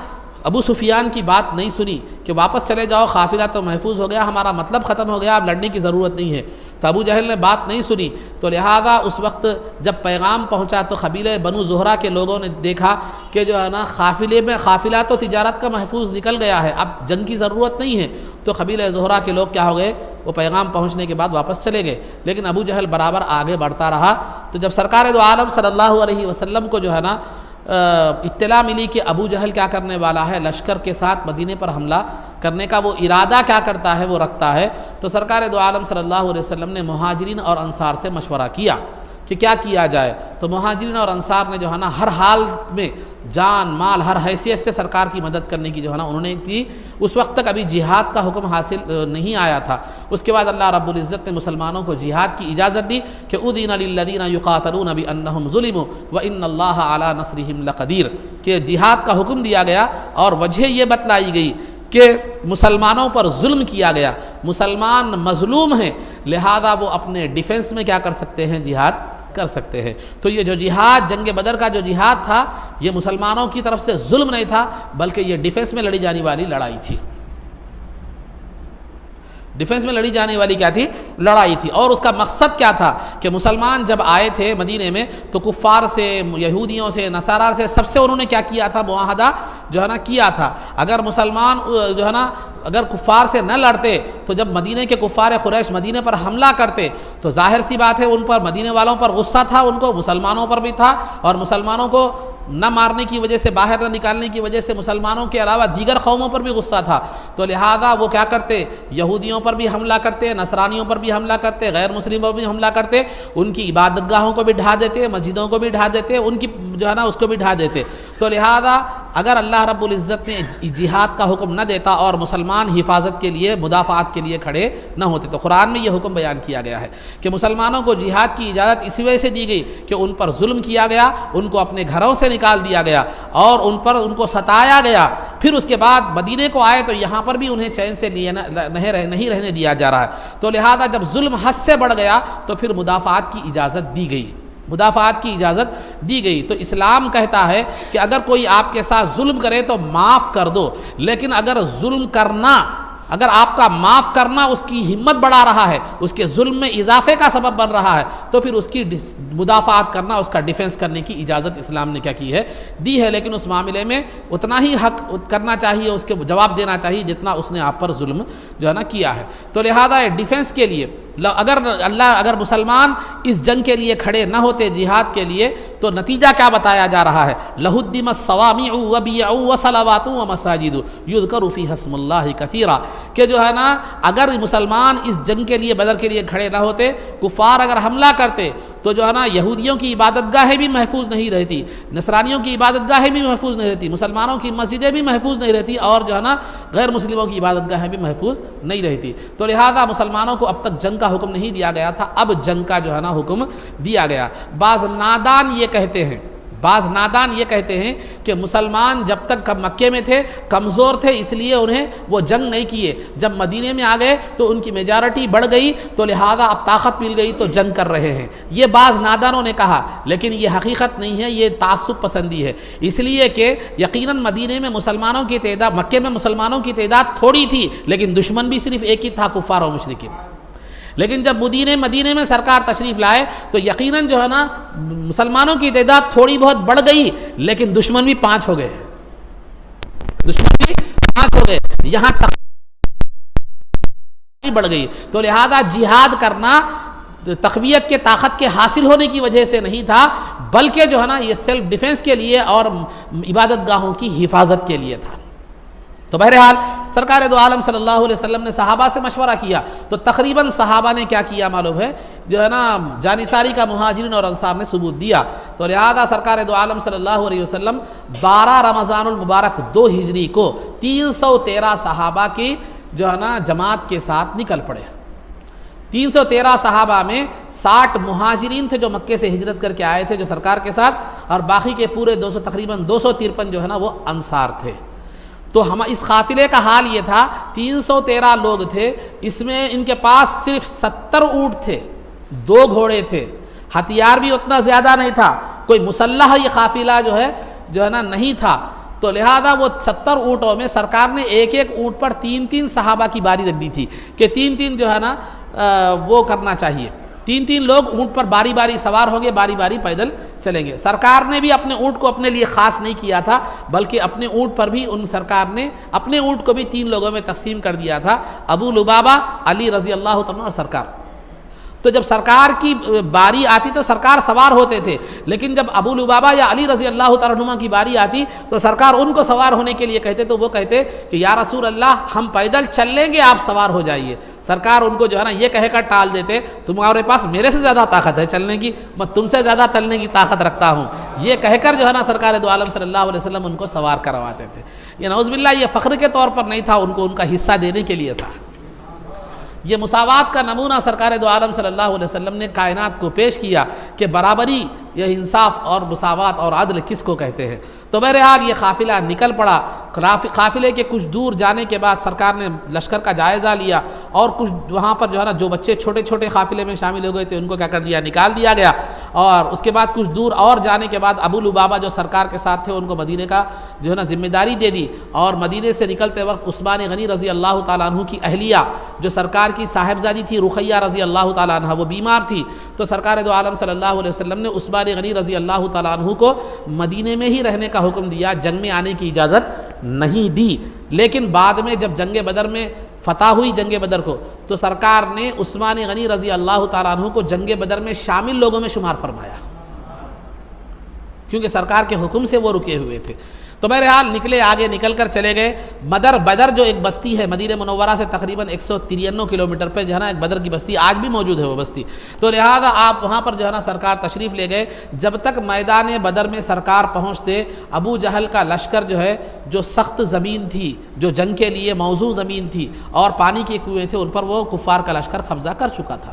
ابو سفیان کی بات نہیں سنی کہ واپس چلے جاؤ، قافلہ تو محفوظ ہو گیا، ہمارا مطلب ختم ہو گیا، اب لڑنے کی ضرورت نہیں ہے. تو ابو جہل نے بات نہیں سنی، تو لہذا اس وقت جب پیغام پہنچا تو قبیلہ بنو زہرہ کے لوگوں نے دیکھا کہ جو ہے نا قافلہ تو تجارت کا محفوظ نکل گیا ہے، اب جنگ کی ضرورت نہیں ہے، تو قبیلہ زہرہ کے لوگ کیا ہو گئے، وہ پیغام پہنچنے کے بعد واپس چلے گئے، لیکن ابو جہل برابر آگے بڑھتا رہا۔ تو جب سرکار دو عالم صلی اللہ علیہ وسلم کو جو ہے نا اطلاع ملی کہ ابو جہل کیا کرنے والا ہے، لشکر کے ساتھ مدینے پر حملہ کرنے کا وہ ارادہ کیا کرتا ہے، وہ رکھتا ہے، تو سرکار دو عالم صلی اللہ علیہ وسلم نے مہاجرین اور انصار سے مشورہ کیا کہ کیا کیا جائے۔ تو مہاجرین اور انصار نے جو ہے نا ہر حال میں جان مال ہر حیثیت سے سرکار کی مدد کرنے کی جو ہے نا انہوں نے کی۔ اس وقت تک ابھی جہاد کا حکم حاصل نہیں آیا تھا، اس کے بعد اللہ رب العزت نے مسلمانوں کو جہاد کی اجازت دی کہ اذن للذین یقاتلون بانہم ظلموا وان اللہ علی نصرہم لقدیر، کہ جہاد کا حکم دیا گیا اور وجہ یہ بتلائی گئی کہ مسلمانوں پر ظلم کیا گیا، مسلمان مظلوم ہیں، لہذا وہ اپنے ڈیفنس میں کیا کر سکتے ہیں، جہاد کر سکتے ہیں۔ تو یہ جو جہاد جنگ بدر کا جو جہاد تھا، یہ مسلمانوں کی طرف سے ظلم نہیں تھا، بلکہ یہ ڈیفنس میں لڑی جانے والی لڑائی تھی، ڈیفنس میں لڑی جانے والی کیا تھی، لڑائی تھی۔ اور اس کا مقصد کیا تھا کہ مسلمان جب آئے تھے مدینے میں تو کفار سے، یہودیوں سے، نصارہ سے، سب سے انہوں نے کیا کیا تھا، معاہدہ جو ہے نا کیا تھا، اگر مسلمان جو ہے نا اگر کفار سے نہ لڑتے تو جب مدینے کے کفار قریش مدینے پر حملہ کرتے تو ظاہر سی بات ہے ان پر، مدینے والوں پر غصہ تھا، ان کو مسلمانوں پر بھی تھا، اور مسلمانوں کو نہ مارنے کی وجہ سے، باہر نہ نکالنے کی وجہ سے مسلمانوں کے علاوہ دیگر قوموں پر بھی غصہ تھا، تو لہذا وہ کیا کرتے، یہودیوں پر بھی حملہ کرتے، نصرانیوں پر بھی حملہ کرتے، غیر مسلموں پر بھی حملہ کرتے، ان کی عبادت گاہوں کو بھی ڈھا دیتے، مسجدوں کو بھی ڈھا دیتے، ان کی جو ہے نا اس کو بھی ڈھا دیتے۔ تو لہذا اگر اللہ رب العزت نے جہاد کا حکم نہ دیتا اور مسلمان حفاظت کے لیے، مدافعات کے لیے کھڑے نہ ہوتے، تو قرآن میں یہ حکم بیان کیا گیا ہے کہ مسلمانوں کو جہاد کی اجازت اسی وجہ سے دی گئی کہ ان پر ظلم کیا گیا، ان کو اپنے گھروں سے نکال دیا گیا اور ان کو ستایا گیا، پھر اس کے بعد مدینے کو آئے تو یہاں پر بھی انہیں چین سے نہیں رہنے دیا جا رہا ہے، تو لہذا جب ظلم حد سے بڑھ گیا تو پھر مدافعات کی اجازت دی گئی، مدافعات کی اجازت دی گئی۔ تو اسلام کہتا ہے کہ اگر کوئی آپ کے ساتھ ظلم کرے تو معاف کر دو، لیکن اگر آپ کا معاف کرنا اس کی ہمت بڑھا رہا ہے، اس کے ظلم میں اضافے کا سبب بن رہا ہے، تو پھر اس کی مدافعات کرنا، اس کا ڈیفنس کرنے کی اجازت اسلام نے کیا کی ہے، دی ہے، لیکن اس معاملے میں اتنا ہی حق کرنا چاہیے، اس کے جواب دینا چاہیے جتنا اس نے آپ پر ظلم جو ہے نا کیا ہے۔ تو لہذا ڈیفنس کے لیے اگر مسلمان اس جنگ کے لیے کھڑے نہ ہوتے، جہاد کے لیے، تو نتیجہ کیا بتایا جا رہا ہے، لَهُدِّمَ الصَّوَامِعُ وَبِيَعُ وَصَلَوَاتُ وَمَسَاجِدُ يُذْكَرُ فِيهَا اسْمُ اللَّهِ كَثِيرًا، کہ جو ہے نا اگر مسلمان اس جنگ کے لیے، بدر کے لیے کھڑے نہ ہوتے، کفار اگر حملہ کرتے تو جو ہے نا یہودیوں کی عبادت گاہیں بھی محفوظ نہیں رہتی، نصرانیوں کی عبادت گاہیں بھی محفوظ نہیں رہتی، مسلمانوں کی مسجدیں بھی محفوظ نہیں رہتی، اور جو ہے نا غیر مسلموں کی عبادت گاہیں بھی محفوظ نہیں رہتی۔ تو لہذا مسلمانوں کو اب تک جنگ کا حکم نہیں دیا گیا تھا، اب جنگ کا جو ہے نا حکم دیا گیا۔ بعض نادان یہ کہتے ہیں کہ مسلمان جب تک مکے میں تھے کمزور تھے، اس لیے انہیں وہ جنگ نہیں کیے، جب مدینے میں آ گئے تو ان کی میجارٹی بڑھ گئی، تو لہذا اب طاقت مل گئی تو جنگ کر رہے ہیں، یہ بعض نادانوں نے کہا، لیکن یہ حقیقت نہیں ہے، یہ تعصب پسندی ہے، اس لیے کہ یقیناً مدینے میں مسلمانوں کی تعداد، مکے میں مسلمانوں کی تعداد تھوڑی تھی، لیکن دشمن بھی صرف ایک ہی تھا، کفار و مشرکین۔ لیکن جب مدینے میں سرکار تشریف لائے تو یقیناً جو ہے نا مسلمانوں کی تعداد تھوڑی بہت بڑھ گئی، لیکن دشمن بھی 5 ہو گئے، یہاں تک بڑھ گئی۔ تو لہذا جہاد کرنا تقویت کے طاقت کے حاصل ہونے کی وجہ سے نہیں تھا، بلکہ جو ہے نا یہ سیلف ڈیفنس کے لیے اور عبادت گاہوں کی حفاظت کے لیے تھا۔ تو بہرحال سرکار دو عالم صلی اللہ علیہ وسلم نے صحابہ سے مشورہ کیا، تو تقریباً صحابہ نے کیا کیا معلوم ہے، جو ہے نا جانصاری کا مہاجرین اور انصار نے ثبوت دیا۔ تو لہذا سرکار دو عالم صلی اللہ علیہ وسلم 12 رمضان المبارک 2 ہجری کو 313 صحابہ کی جو ہے نا جماعت کے ساتھ نکل پڑے۔ 313 صحابہ میں 60 مہاجرین تھے جو مکے سے ہجرت کر کے آئے تھے جو سرکار کے ساتھ، اور باقی کے پورے تقریباً 253 جو ہے نا وہ انصار تھے۔ تو اس قافلے کا حال یہ تھا، 313 لوگ تھے، اس میں ان کے پاس صرف 70 اونٹ تھے، 2 گھوڑے تھے، ہتھیار بھی اتنا زیادہ نہیں تھا، کوئی مسلح یہ قافلہ جو ہے نا نہیں تھا۔ تو لہذا وہ 70 اونٹوں میں سرکار نے ایک ایک اونٹ پر 3 صحابہ کی باری رکھ دی تھی کہ 3 جو ہے نا وہ کرنا چاہیے، 3 لوگ اونٹ پر باری باری سوار ہوں گے، باری باری پیدل چلیں گے۔ سرکار نے بھی اپنے اونٹ کو اپنے لیے خاص نہیں کیا تھا، بلکہ اپنے اونٹ پر بھی سرکار نے اپنے اونٹ کو بھی 3 لوگوں میں تقسیم کر دیا تھا، ابو لبابہ، علی رضی اللہ تعالیٰ اور سرکار۔ تو جب سرکار کی باری آتی تو سرکار سوار ہوتے تھے، لیکن جب ابو لبابہ یا علی رضی اللہ تعالیٰ عنہ کی باری آتی تو سرکار ان کو سوار ہونے کے لیے کہتے، تو وہ کہتے کہ یا رسول اللہ ہم پیدل چل لیں گے، آپ سوار ہو جائیے۔ سرکار ان کو جو ہے نا یہ کہہ کر ٹال دیتے، تمہارے پاس میرے سے زیادہ طاقت ہے چلنے کی، میں تم سے زیادہ چلنے کی طاقت رکھتا ہوں، یہ کہہ کر جو ہے نا سرکار دو عالم صلی اللہ علیہ وسلم ان کو سوار کرواتے تھے۔ یہ نعوذ باللہ یہ فخر کے طور پر نہیں تھا، ان کو ان کا حصہ دینے کے لیے تھا۔ یہ مساوات کا نمونہ سرکار دو عالم صلی اللہ علیہ وسلم نے کائنات کو پیش کیا کہ برابری، یہ انصاف اور مساوات اور عدل کس کو کہتے ہیں۔ تو بہرحال یہ قافلہ نکل پڑا۔ قافلے کے کچھ دور جانے کے بعد سرکار نے لشکر کا جائزہ لیا، اور کچھ وہاں پر جو ہے نا جو بچے چھوٹے چھوٹے قافلے میں شامل ہو گئے تھے ان کو کیا کر دیا، نکال دیا گیا۔ اور اس کے بعد کچھ دور اور جانے کے بعد ابو لبابہ جو سرکار کے ساتھ تھے ان کو مدینے کا جو ہے نا ذمہ داری دے دی، اور مدینے سے نکلتے وقت عثمان غنی رضی اللہ تعالیٰ عنہ کی اہلیہ جو سرکار کی صاحبزادی تھی رقیہ رضی اللہ تعالیٰ عنہ، وہ بیمار تھی، تو سرکار دو عالم صلی اللہ علیہ وسلم نے عثمان غنی رضی اللہ تعالیٰ عنہ کو مدینے میں ہی رہنے کا حکم دیا، جنگ میں آنے کی اجازت نہیں دی۔ لیکن بعد میں جب جنگ بدر میں فتح ہوئی جنگ بدر کو، تو سرکار نے عثمان غنی رضی اللہ تعالیٰ عنہ کو جنگ بدر میں شامل لوگوں میں شمار فرمایا، کیونکہ سرکار کے حکم سے وہ رکے ہوئے تھے۔ تو بہرحال نکلے، آگے نکل کر چلے گئے۔ بدر جو ایک بستی ہے مدینہ منورہ سے تقریباً 193 کلومیٹر پہ جو ہے نا ایک بدر کی بستی آج بھی موجود ہے وہ بستی، تو لہذا آپ وہاں پر جو ہے نا سرکار تشریف لے گئے۔ جب تک میدان بدر میں سرکار پہنچتے، ابو جہل کا لشکر جو ہے، جو سخت زمین تھی، جو جنگ کے لیے موزوں زمین تھی اور پانی کے کنویں تھے، ان پر وہ کفار کا لشکر قبضہ کر چکا تھا۔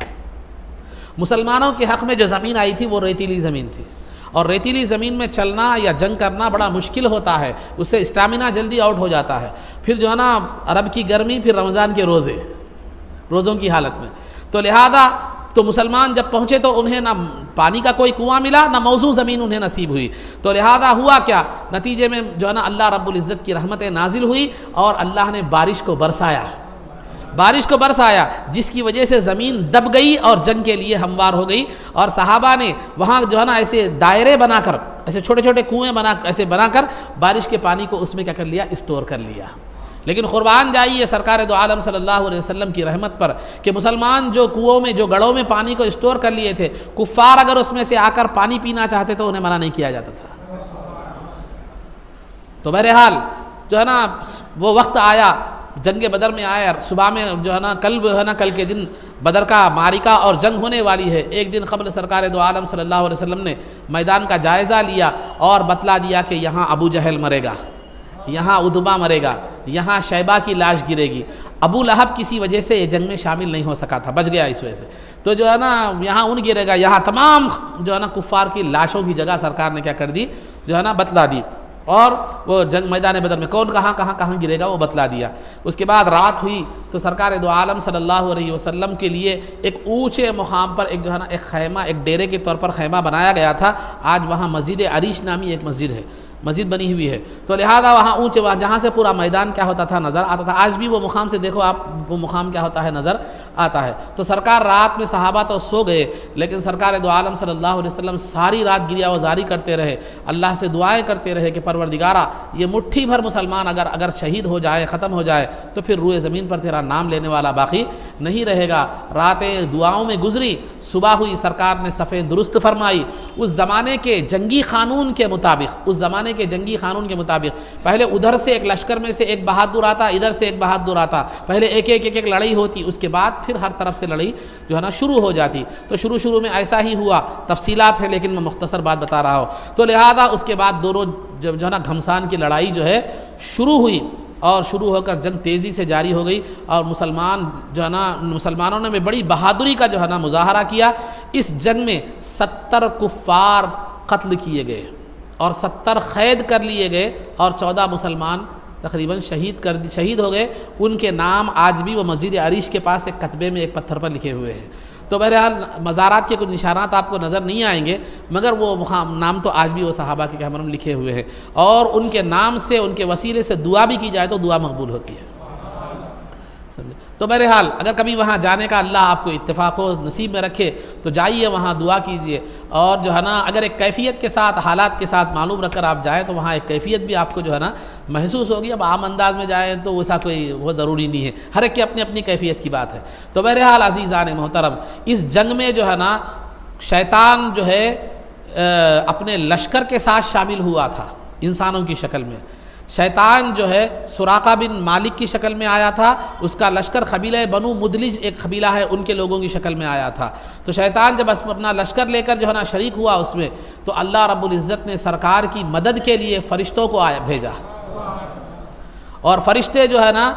مسلمانوں کے حق میں جو زمین آئی تھی وہ ریتیلی زمین تھی، اور ریتیلی زمین میں چلنا یا جنگ کرنا بڑا مشکل ہوتا ہے، اس سے اسٹیمنا جلدی آؤٹ ہو جاتا ہے۔ پھر جو ہے نا عرب کی گرمی، پھر رمضان کے روزوں کی حالت میں، تو لہذا تو مسلمان جب پہنچے تو انہیں نہ پانی کا کوئی کنواں ملا، نہ موزوں زمین انہیں نصیب ہوئی۔ تو لہذا ہوا کیا، نتیجے میں جو ہے نا اللہ رب العزت کی رحمتیں نازل ہوئی، اور اللہ نے بارش کو برسایا، جس کی وجہ سے زمین دب گئی اور جنگ کے لیے ہموار ہو گئی، اور صحابہ نے وہاں جو ہے نا ایسے دائرے بنا کر، ایسے چھوٹے چھوٹے کنویں بنا کر بارش کے پانی کو اس میں کیا کر لیا، اسٹور کر لیا۔ لیکن قربان جائیے سرکار دو عالم صلی اللہ علیہ وسلم کی رحمت پر کہ مسلمان جو کنووں میں، جو گڑھوں میں پانی کو اسٹور کر لیے تھے، کفار اگر اس میں سے آ کر پانی پینا چاہتے تو انہیں منع نہیں کیا جاتا تھا۔ تو بہرحال جو ہے نا وہ وقت آیا، جنگ بدر میں آیا، صبح میں جو ہے نا کل کے دن بدر کا معرکہ اور جنگ ہونے والی ہے۔ ایک دن قبل سرکار دو عالم صلی اللہ علیہ وسلم نے میدان کا جائزہ لیا اور بتلا دیا کہ یہاں ابو جہل مرے گا، یہاں ادبا مرے گا، یہاں شیبہ کی لاش گرے گی۔ ابو لہب کسی وجہ سے یہ جنگ میں شامل نہیں ہو سکا تھا، بچ گیا اس وجہ سے، تو جو ہے نا یہاں ان گرے گا، یہاں تمام جو ہے نا کفار کی لاشوں کی جگہ سرکار نے کیا کر دی، جو ہے نا بتلا دی، اور وہ جنگ میدان بدر میں کون کہاں گرے گا وہ بتلا دیا۔ اس کے بعد رات ہوئی تو سرکار دو عالم صلی اللہ علیہ وسلم کے لیے ایک اونچے مقام پر ایک جو ہے نا ایک خیمہ، ایک ڈیرے کے طور پر خیمہ بنایا گیا تھا۔ آج وہاں مسجد عریش نامی ایک مسجد بنی ہوئی ہے، تو لہذا وہاں جہاں سے پورا میدان کیا ہوتا تھا، نظر آتا تھا۔ آج بھی وہ مقام سے دیکھو آپ، وہ مقام کیا ہوتا ہے، نظر آتا ہے۔ تو سرکار رات میں صحابہ تو سو گئے، لیکن سرکار دو عالم صلی اللہ علیہ وسلم ساری رات گریہ وزاری کرتے رہے، اللہ سے دعائیں کرتے رہے کہ پروردگارا یہ مٹھی بھر مسلمان اگر شہید ہو جائے، ختم ہو جائے، تو پھر روئے زمین پر تیرا نام لینے والا باقی نہیں رہے گا۔ راتیں دعاؤں میں گزری، صبح ہوئی، سرکار نے صفیں درست فرمائی۔ اس زمانے کے جنگی قانون کے مطابق پہلے ادھر سے ایک لشکر میں سے ایک بہادر آتا، ادھر سے ایک بہادر آتا، پہلے ایک لڑائی ہوتی، اس کے بعد پھر ہر طرف سے لڑائی جو ہے نا شروع ہو جاتی۔ تو شروع میں ایسا ہی ہوا، تفصیلات ہیں لیکن میں مختصر بات بتا رہا ہوں۔ تو لہذا اس کے بعد دونوں جو ہے نا گھمسان کی لڑائی جو ہے شروع ہوئی، اور شروع ہو کر جنگ تیزی سے جاری ہو گئی، اور مسلمانوں نے بڑی بہادری کا جو ہے نا مظاہرہ کیا۔ اس جنگ میں 70 کفار قتل کیے گئے اور 70 قید کر لیے گئے، اور 14 مسلمان تقریباً شہید ہو گئے۔ ان کے نام آج بھی وہ مسجد عریش کے پاس ایک کتبے میں ایک پتھر پر لکھے ہوئے ہیں۔ تو بہرحال مزارات کے کچھ نشانات آپ کو نظر نہیں آئیں گے، مگر وہ نام تو آج بھی وہ صحابہ کے ہمارے لکھے ہوئے ہیں، اور ان کے نام سے ان کے وسیلے سے دعا بھی کی جائے تو دعا مقبول ہوتی ہے۔ تو بہرحال اگر کبھی وہاں جانے کا اللہ آپ کو اتفاق و نصیب میں رکھے تو جائیے، وہاں دعا کیجیے، اور جو ہے نا اگر ایک کیفیت کے ساتھ حالات کے ساتھ معلوم رکھ کر آپ جائیں تو وہاں ایک کیفیت بھی آپ کو جو ہے نا محسوس ہوگی۔ اب عام انداز میں جائیں تو ویسا کوئی وہ ضروری نہیں ہے، ہر ایک کی اپنی اپنی کیفیت کی بات ہے۔ تو بہرحال عزیزان محترم، اس جنگ میں جو ہے نا شیطان جو ہے اپنے لشکر کے ساتھ شامل ہوا تھا انسانوں کی شکل میں۔ شیطان جو ہے سراقہ بن مالک کی شکل میں آیا تھا، اس کا لشکر قبیلہ بنو مدلج ایک قبیلہ ہے ان کے لوگوں کی شکل میں آیا تھا۔ تو شیطان جب اپنا لشکر لے کر جو ہے نا شریک ہوا اس میں، تو اللہ رب العزت نے سرکار کی مدد کے لیے فرشتوں کو بھیجا، اور فرشتے جو ہے نا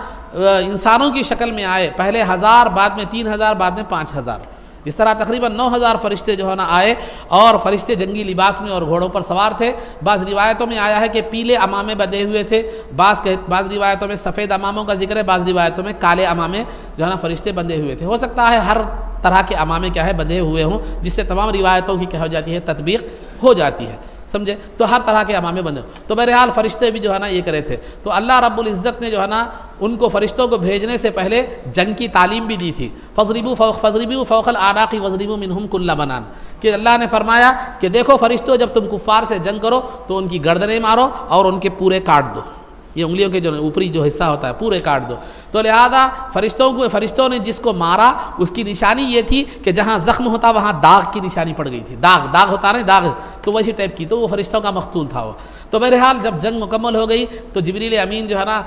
انسانوں کی شکل میں آئے، پہلے 1000، بعد میں 3000، بعد میں 5000، اس طرح تقریباً 9000 فرشتے جو ہے نا آئے، اور فرشتے جنگی لباس میں اور گھوڑوں پر سوار تھے۔ بعض روایتوں میں آیا ہے کہ پیلے امامے بدے ہوئے تھے، بعض روایتوں میں سفید اماموں کا ذکر ہے، بعض روایتوں میں کالے امامے جو ہے نا فرشتے بندھے ہوئے تھے۔ ہو سکتا ہے ہر طرح کے امامے کیا ہے بندھے ہوئے ہوں، جس سے تمام روایتوں کی کیا ہو جاتی ہے تطبیق ہو جاتی ہے، سمجھے؟ تو ہر طرح کے امامے بندے ہوں۔ تو بہرحال فرشتے بھی جو ہے نا یہ کرے تھے، تو اللہ رب العزت نے جو ہے نا ان کو فرشتوں کو بھیجنے سے پہلے جنگ کی تعلیم بھی دی تھی۔ فَضْرِبُوا فَوْقَ الْأَعْنَاقِ وَاضْرِبُوا مِنْهُمْ كُلَّ بَنَانٍ، کہ اللہ نے فرمایا کہ دیکھو فرشتوں جب تم کفار سے جنگ کرو تو ان کی گردنیں مارو اور ان کے پورے کاٹ دو، یہ انگلیوں کے جو اوپری جو حصہ ہوتا ہے پورے کاٹ دو۔ تو لہذا فرشتوں نے جس کو مارا اس کی نشانی یہ تھی کہ جہاں زخم ہوتا وہاں داغ کی نشانی پڑ گئی تھی، داغ ہوتا نا داغ، تو ویسی ٹائپ کی، تو وہ فرشتوں کا مقتول تھا وہ۔ تو بہرحال جب جنگ مکمل ہو گئی تو جبریل امین جو ہے نا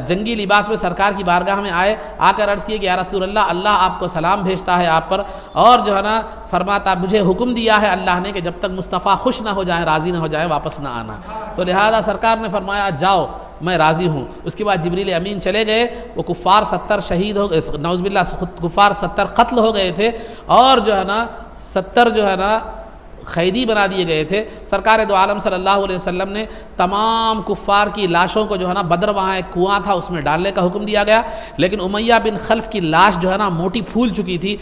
جنگی لباس میں سرکار کی بارگاہ میں آئے، آ کر عرض کیے کہ یا رسول اللہ آپ کو سلام بھیجتا ہے آپ پر، اور جو ہے نا فرماتا مجھے حکم دیا ہے اللہ نے کہ جب تک مصطفیٰ خوش نہ ہو جائیں، راضی نہ ہو جائیں، واپس نہ آنا۔ تو لہذا سرکار نے فرمایا جاؤ میں راضی ہوں۔ اس کے بعد جبریل امین چلے گئے، وہ کفار 70 شہید ہو گئے، نعوذ باللہ کفار 70 قتل ہو گئے تھے، اور جو ہے نا 70 جو ہے نا قیدی بنا دیے گئے تھے۔ سرکار دو عالم صلی اللہ علیہ وسلم نے تمام کفار کی لاشوں کو جو ہے نا بدر وہاں ایک کنواں تھا اس میں ڈالنے کا حکم دیا گیا، لیکن امیہ بن خلف کی لاش جو ہے نا موٹی پھول چکی تھی،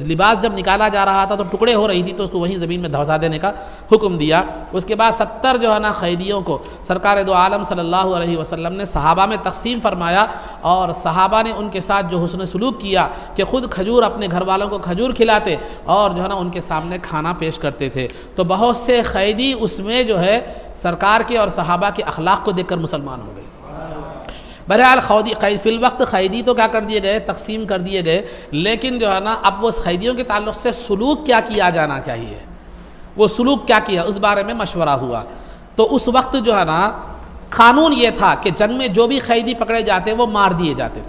لباس جب نکالا جا رہا تھا تو ٹکڑے ہو رہی تھی، تو اس کو وہیں زمین میں دھسا دینے کا حکم دیا۔ اس کے بعد 70 جو ہے نا قیدیوں کو سرکار دو عالم صلی اللہ علیہ وسلم نے صحابہ میں تقسیم فرمایا، اور صحابہ نے ان کے ساتھ جو حسن سلوک کیا کہ خود کھجور اپنے گھر والوں کو کھجور کھلاتے اور جو ہے نا ان کے سامنے کھانا پیش کرتے تھے۔ تو بہت سے قیدی اس میں جو ہے سرکار کے اور صحابہ کے اخلاق کو دیکھ کر مسلمان ہو گئے۔ بہرحال فی الوقت قیدی تو کیا کر دیے گئے، تقسیم کر دیے گئے، لیکن جو ہے نا اب وہ قیدیوں کے تعلق سے سلوک کیا کیا جانا چاہیے، وہ سلوک کیا کیا اس بارے میں مشورہ ہوا۔ تو اس وقت جو ہے نا قانون یہ تھا کہ جنگ میں جو بھی قیدی پکڑے جاتے وہ مار دیے جاتے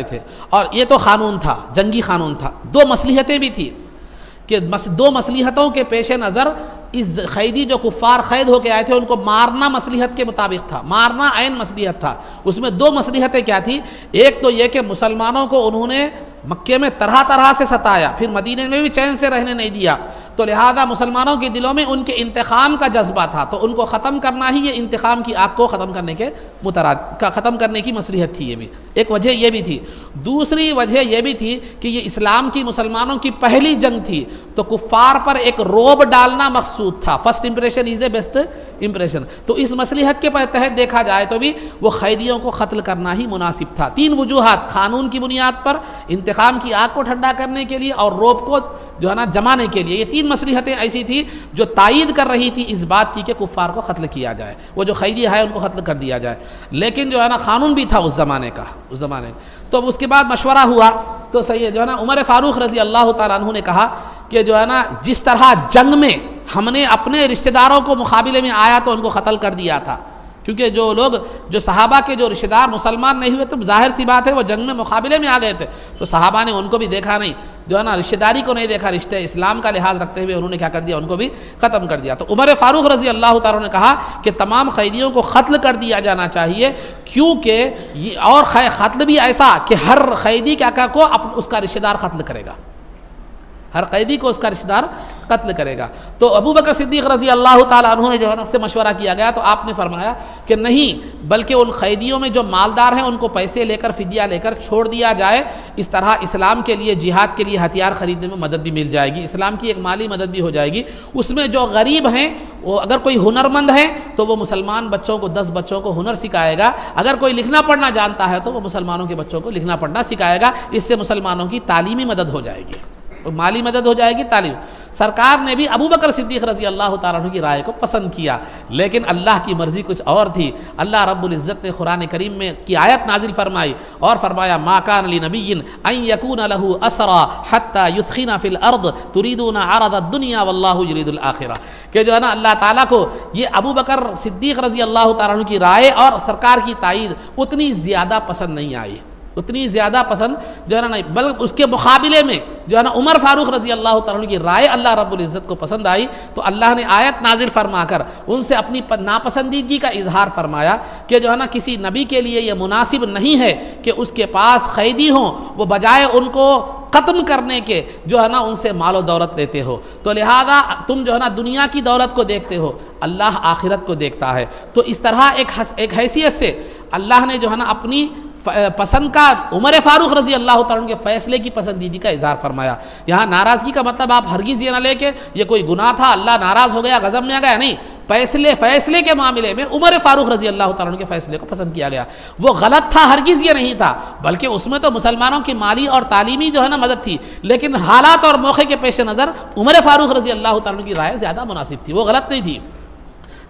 تھے، اور یہ تو قانون تھا، جنگی قانون تھا۔ دو مصلحتیں بھی تھیں کہ دو مصلحتوں کے پیش نظر اس قیدی جو کفار قید ہو کے آئے تھے ان کو مارنا مصلحت کے مطابق تھا، مارنا عین مصلحت تھا۔ اس میں دو مصلحتیں کیا تھی، ایک تو یہ کہ مسلمانوں کو انہوں نے مکے میں طرح طرح سے ستایا، پھر مدینے میں بھی چین سے رہنے نہیں دیا، تو لہذا مسلمانوں کے دلوں میں ان کے انتقام کا جذبہ تھا، تو ان کو ختم کرنا ہی یہ انتقام کی آگ کو ختم کرنے کی مصلحت تھی۔ یہ بھی ایک وجہ یہ بھی تھی۔ دوسری وجہ یہ بھی تھی کہ یہ اسلام کی مسلمانوں کی پہلی جنگ تھی، تو کفار پر ایک رعب ڈالنا مقصود تھا، first impression is a best impression. تو اس مصلحت کے تحت دیکھا جائے تو بھی وہ قیدیوں کو قتل کرنا ہی مناسب تھا۔ تین وجوہات، قانون کی بنیاد پر، انتقام کی آگ کو ٹھنڈا کرنے کے لیے، اور رعب کو جو ہے نا جمانے کے لیے، یہ تین مصلحتیں ایسی تھی جو تائید کر رہی تھی اس بات کی کہ کفار کو قتل کیا جائے، وہ جو قیدی ہے ان کو قتل کر دیا جائے، لیکن جو ہے نا قانون بھی تھا اس زمانے تو اب اس کے بعد مشورہ ہوا تو صحیح جو ہے نا عمر فاروق رضی اللہ تعالیٰ عنہ نے کہا کہ جو ہے نا جس طرح جنگ میں ہم نے اپنے رشتہ داروں کو مقابلے میں آیا تو ان کو قتل کر دیا تھا، کیونکہ جو صحابہ کے جو رشتہ دار مسلمان نہیں ہوئے تو ظاہر سی بات ہے وہ جنگ میں مقابلے میں آ گئے تھے، تو صحابہ نے ان کو بھی دیکھا نہیں، جو ہے نا رشتہ داری کو نہیں دیکھا، رشتہ اسلام کا لحاظ رکھتے ہوئے انہوں نے کیا کر دیا، ان کو بھی ختم کر دیا۔ تو عمر فاروق رضی اللہ تعالیٰ نے کہا کہ تمام قیدیوں کو قتل کر دیا جانا چاہیے، کیونکہ اور قتل بھی ایسا کہ ہر قیدی کیا کو اس کا رشتہ دار قتل کرے گا، ہر قیدی کو اس کا رشتہ دار قتل کرے گا۔ تو ابو بکر صدیق رضی اللہ تعالیٰ عنہ نے جو ہے نا اس سے مشورہ کیا گیا تو آپ نے فرمایا کہ نہیں، بلکہ ان قیدیوں میں جو مالدار ہیں ان کو پیسے لے کر فدیہ لے کر چھوڑ دیا جائے، اس طرح اسلام کے لیے جہاد کے لیے ہتھیار خریدنے میں مدد بھی مل جائے گی، اسلام کی ایک مالی مدد بھی ہو جائے گی۔ اس میں جو غریب ہیں وہ اگر کوئی ہنرمند ہے تو وہ مسلمان بچوں کو 10 بچوں کو ہنر سکھائے گا، اگر کوئی لکھنا پڑھنا جانتا ہے تو وہ مسلمانوں کے بچوں کو لکھنا پڑھنا سکھائے گا، اس سے مسلمانوں کی تعلیمی مدد ہو جائے گی، مالی مدد ہو جائے گی، تعلیم۔ سرکار نے بھی ابو بکر صدیق رضی اللہ تعالیٰ عنہ کی رائے کو پسند کیا، لیکن اللہ کی مرضی کچھ اور تھی۔ اللہ رب العزت نے قرآن کریم میں کی آیت نازل فرمائی اور فرمایا ما کان لنبی ان یکون لہ اسری حتی یثخن فی الارض تریدون عرض الدنیا واللہ یرید الآخرہ، کہ جو ہے نا اللہ تعالیٰ کو یہ ابو بکر صدیق رضی اللہ تعالیٰ عنہ کی رائے اور سرکار کی تائید اتنی زیادہ پسند نہیں آئی، اتنی زیادہ پسند جو ہے نا نہیں، بلکہ اس کے مقابلے میں جو ہے نا عمر فاروق رضی اللہ تعالیٰ عنہ کی رائے اللہ رب العزت کو پسند آئی، تو اللہ نے آیت نازل فرما کر ان سے اپنی ناپسندیدگی کا اظہار فرمایا کہ جو ہے نا کسی نبی کے لیے یہ مناسب نہیں ہے کہ اس کے پاس قیدی ہوں، وہ بجائے ان کو ختم کرنے کے جو ہے نا ان سے مال و دولت لیتے ہو، تو لہذا تم جو ہے نا دنیا کی دولت کو دیکھتے ہو، اللہ آخرت کو دیکھتا ہے۔ تو اس طرح ایک حیثیت سے اللہ نے جو ہے نا اپنی پسند کا عمر فاروق رضی اللہ تعالیٰ عنہ کے فیصلے کی پسندیدگی کا اظہار فرمایا۔ یہاں ناراضگی کا مطلب آپ ہرگز یہ نہ لے کہ یہ کوئی گناہ تھا، اللہ ناراض ہو گیا، غضب میں آ گیا، نہیں، فیصلے کے معاملے میں عمر فاروق رضی اللہ تعالیٰ عنہ کے فیصلے کو پسند کیا گیا۔ وہ غلط تھا، ہرگز یہ نہیں تھا، بلکہ اس میں تو مسلمانوں کی مالی اور تعلیمی جو ہے نا مدد تھی، لیکن حالات اور موقع کے پیش نظر عمر فاروق رضی اللہ تعالیٰ عنہ کی رائے زیادہ مناسب تھی، وہ غلط نہیں تھی۔